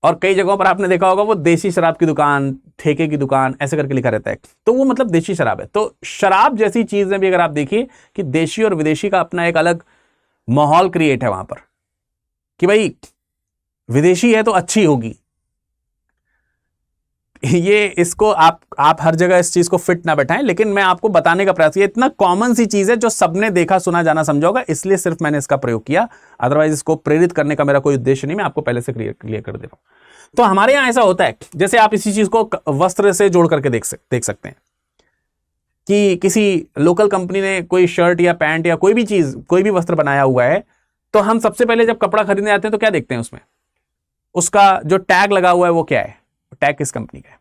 और कई जगहों पर आपने देखा होगा वो देसी शराब की दुकान, ठेके की दुकान, ऐसे करके लिखा रहता है, तो वो मतलब देशी शराब है। तो शराब जैसी चीज में भी अगर आप देखिए कि देशी और विदेशी का अपना एक अलग माहौल क्रिएट है वहां पर, कि भाई विदेशी है तो अच्छी होगी। ये इसको आप हर जगह इस चीज को फिट ना बैठाएं, लेकिन मैं आपको बताने का प्रयास, ये इतना कॉमन सी चीज है जो सबने देखा, सुना, जाना, समझा होगा, इसलिए सिर्फ मैंने इसका प्रयोग किया। अदरवाइज इसको प्रेरित करने का मेरा कोई उद्देश्य नहीं, मैं आपको पहले से क्लियर कर दे रहा हूं। तो हमारे यहां ऐसा होता है, जैसे आप इसी चीज को वस्त्र से जोड़ करके देख सकते हैं कि किसी लोकल कंपनी ने कोई शर्ट या पैंट या कोई भी चीज, कोई भी वस्त्र बनाया हुआ है, तो हम सबसे पहले जब कपड़ा खरीदने जाते हैं तो क्या देखते हैं उसमें? उसका जो टैग लगा हुआ है वो क्या है, टैग किस कंपनी का है।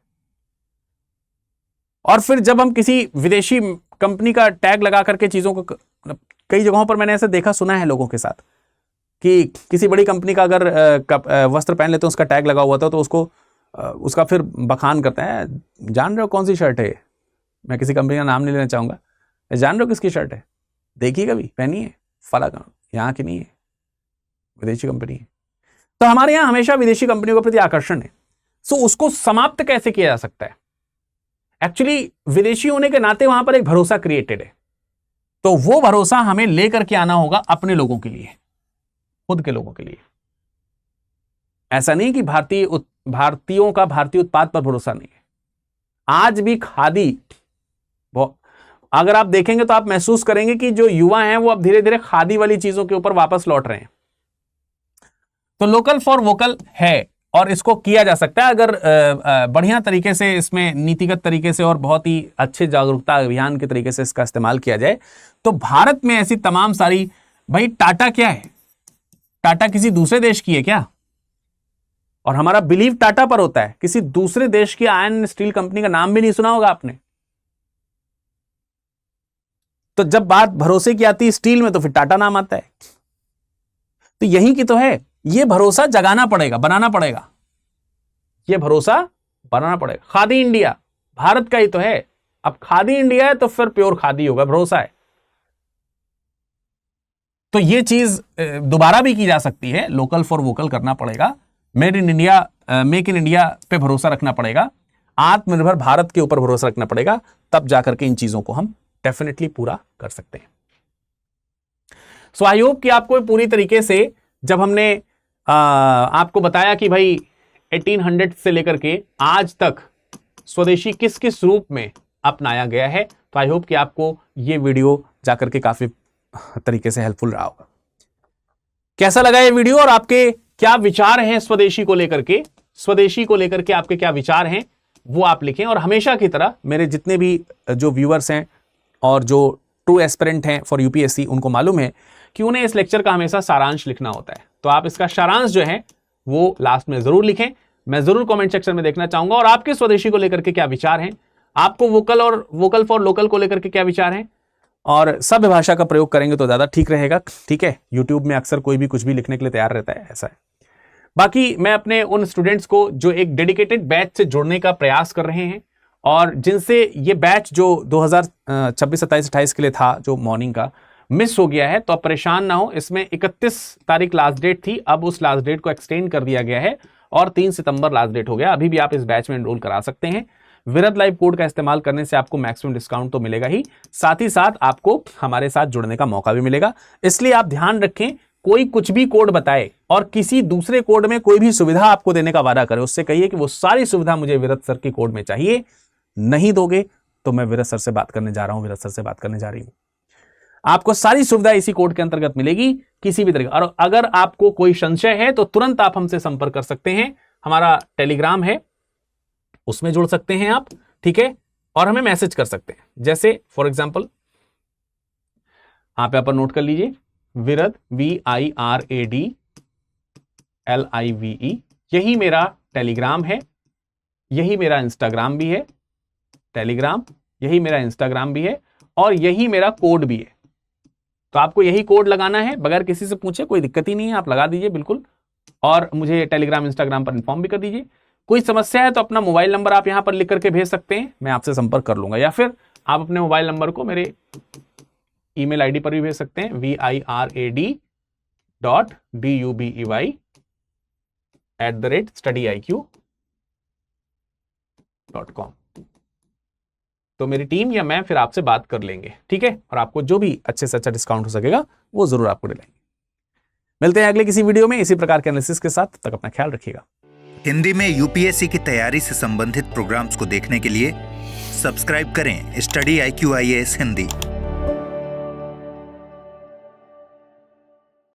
और फिर जब हम किसी विदेशी कंपनी का टैग लगा करके चीजों को, कई जगहों पर मैंने ऐसे देखा, सुना है लोगों के साथ कि किसी बड़ी कंपनी का अगर वस्त्र पहन लेते हैं, उसका टैग लगा हुआ था, तो उसको उसका फिर बखान करते हैं, जान रहे हो कौन सी शर्ट है, मैं किसी कंपनी का नाम नहीं लेना चाहूंगा, जान रहे हो किसकी शर्ट है, देखिए कभी पहनी है, फला यहाँ की नहीं है, विदेशी कंपनी है। तो हमारे यहां हमेशा विदेशी कंपनियों के प्रति आकर्षण है। सो उसको समाप्त कैसे किया जा सकता है? एक्चुअली विदेशी होने के नाते वहां पर एक भरोसा क्रिएटेड है तो वो भरोसा हमें लेकर के आना होगा अपने लोगों के लिए, खुद के लोगों के लिए। ऐसा नहीं कि भारतीयों का भारतीय उत्पाद पर भरोसा नहीं है। आज भी खादी, अगर आप देखेंगे तो आप महसूस करेंगे कि जो युवा हैं वो अब धीरे धीरे खादी वाली चीजों के ऊपर वापस लौट रहे हैं। तो लोकल फॉर वोकल है और इसको किया जा सकता है अगर बढ़िया तरीके से, इसमें नीतिगत तरीके से और बहुत ही अच्छे जागरूकता अभियान के तरीके से इसका इस्तेमाल किया जाए। तो भारत में ऐसी तमाम सारी, भाई टाटा क्या है? टाटा किसी दूसरे देश की है क्या? और हमारा बिलीव टाटा पर होता है, किसी दूसरे देश की आयरन स्टील कंपनी का नाम भी नहीं सुना होगा आपने। तो जब बात भरोसे की आती है स्टील में, तो फिर टाटा नाम आता है। तो यही की तो है, ये भरोसा जगाना पड़ेगा, बनाना पड़ेगा, ये भरोसा बनाना पड़ेगा। खादी इंडिया भारत का ही तो है। अब खादी इंडिया है तो फिर प्योर खादी होगा, भरोसा है। तो ये चीज दोबारा भी की जा सकती है। लोकल फॉर वोकल करना पड़ेगा, made in India, make in India पे भरोसा रखना पड़ेगा, आत्मनिर्भर भारत के ऊपर भरोसा रखना पड़ेगा, तब जाकर के इन चीजों को हम डेफिनेटली पूरा कर सकते हैं। सो आई होप कि आपको पूरी तरीके से, जब हमने आपको बताया कि भाई 1800 से लेकर के आज तक स्वदेशी किस किस रूप में अपनाया गया है, तो आई होप कि आपको ये वीडियो जाकर के काफी तरीके से हेल्पफुल रहा होगा। कैसा लगा ये वीडियो और आपके क्या विचार हैं स्वदेशी को लेकर के? स्वदेशी को लेकर के आपके क्या विचार हैं वो आप लिखें। और हमेशा की तरह मेरे जितने भी जो व्यूअर्स हैं और जो ट्रू एस्पिरेंट हैं फॉर यूपीएससी, उनको मालूम है कि उन्हें इस लेक्चर का हमेशा सारांश लिखना होता है। तो आप इसका सारांश जो है वो लास्ट में जरूर लिखें, मैं जरूर कमेंट सेक्शन में देखना चाहूंगा। और आपके स्वदेशी को लेकर के क्या विचार हैं, आपको वोकल और वोकल फॉर लोकल को लेकर के क्या विचार हैं, और सभ्य भाषा का प्रयोग करेंगे तो ज्यादा ठीक रहेगा। ठीक है, यूट्यूब में अक्सर कोई भी कुछ भी लिखने के लिए तैयार रहता है, ऐसा है। बाकी मैं अपने उन स्टूडेंट्स को जो एक डेडिकेटेड बैच से जुड़ने का प्रयास कर रहे हैं और जिनसे ये बैच जो 2026, 27, 28 के लिए था, जो मॉर्निंग का मिस हो गया है, तो आप परेशान ना हो। इसमें 31 तारीख लास्ट डेट थी, अब उस लास्ट डेट को एक्सटेंड कर दिया गया है और 3 सितंबर लास्ट डेट हो गया। अभी भी आप इस बैच में एनरोल करा सकते हैं। विरद लाइव कोड का इस्तेमाल करने से आपको मैक्सिमम डिस्काउंट तो मिलेगा ही, साथ ही साथ आपको हमारे साथ जुड़ने का मौका भी मिलेगा। इसलिए आप ध्यान रखें, कोई कुछ भी कोड बताए और किसी दूसरे कोड में कोई भी सुविधा आपको देने का वादा करे, उससे कहिए कि वो सारी सुविधा मुझे विरद सर के कोड में चाहिए। नहीं दोगे तो मैं विरद सर से बात करने जा रहा हूं, विरद सर से बात करने जा रही हूं। आपको सारी सुविधा इसी कोड के अंतर्गत मिलेगी किसी भी तरीके। और अगर आपको कोई संशय है तो तुरंत आप हमसे संपर्क कर सकते हैं। हमारा टेलीग्राम है, उसमें जुड़ सकते हैं आप, ठीक है, और हमें मैसेज कर सकते हैं। जैसे फॉर एग्जाम्पल आप यहां पर नोट कर लीजिए, विरद VIRAD LIVE, यही मेरा टेलीग्राम है, यही मेरा इंस्टाग्राम भी है, टेलीग्राम, यही मेरा इंस्टाग्राम भी है और यही मेरा कोड भी है। तो आपको यही कोड लगाना है बगैर किसी से पूछे, कोई दिक्कत ही नहीं है, आप लगा दीजिए बिल्कुल। और मुझे टेलीग्राम, इंस्टाग्राम पर इन्फॉर्म भी कर दीजिए। कोई समस्या है तो अपना मोबाइल नंबर आप यहां पर लिख करके भेज सकते हैं, मैं आपसे संपर्क कर लूंगा। या फिर आप अपने मोबाइल नंबर को मेरे ईमेल आईडी पर भी भेज सकते हैं, virad.dubey@studiiq.com। तो मेरी टीम या मैं फिर आपसे बात कर लेंगे, ठीक है, और आपको जो भी अच्छे से अच्छा डिस्काउंट हो सकेगा वो जरूर आपको दिलाएंगे। मिलते हैं अगले किसी वीडियो में इसी प्रकार के एनालिसिस के साथ। तक अपना ख्याल रखिएगा। हिंदी में यूपीएससी की तैयारी से संबंधित प्रोग्राम्स को देखने के लिए सब्सक्राइब करें स्टडी IQ IAS हिंदी।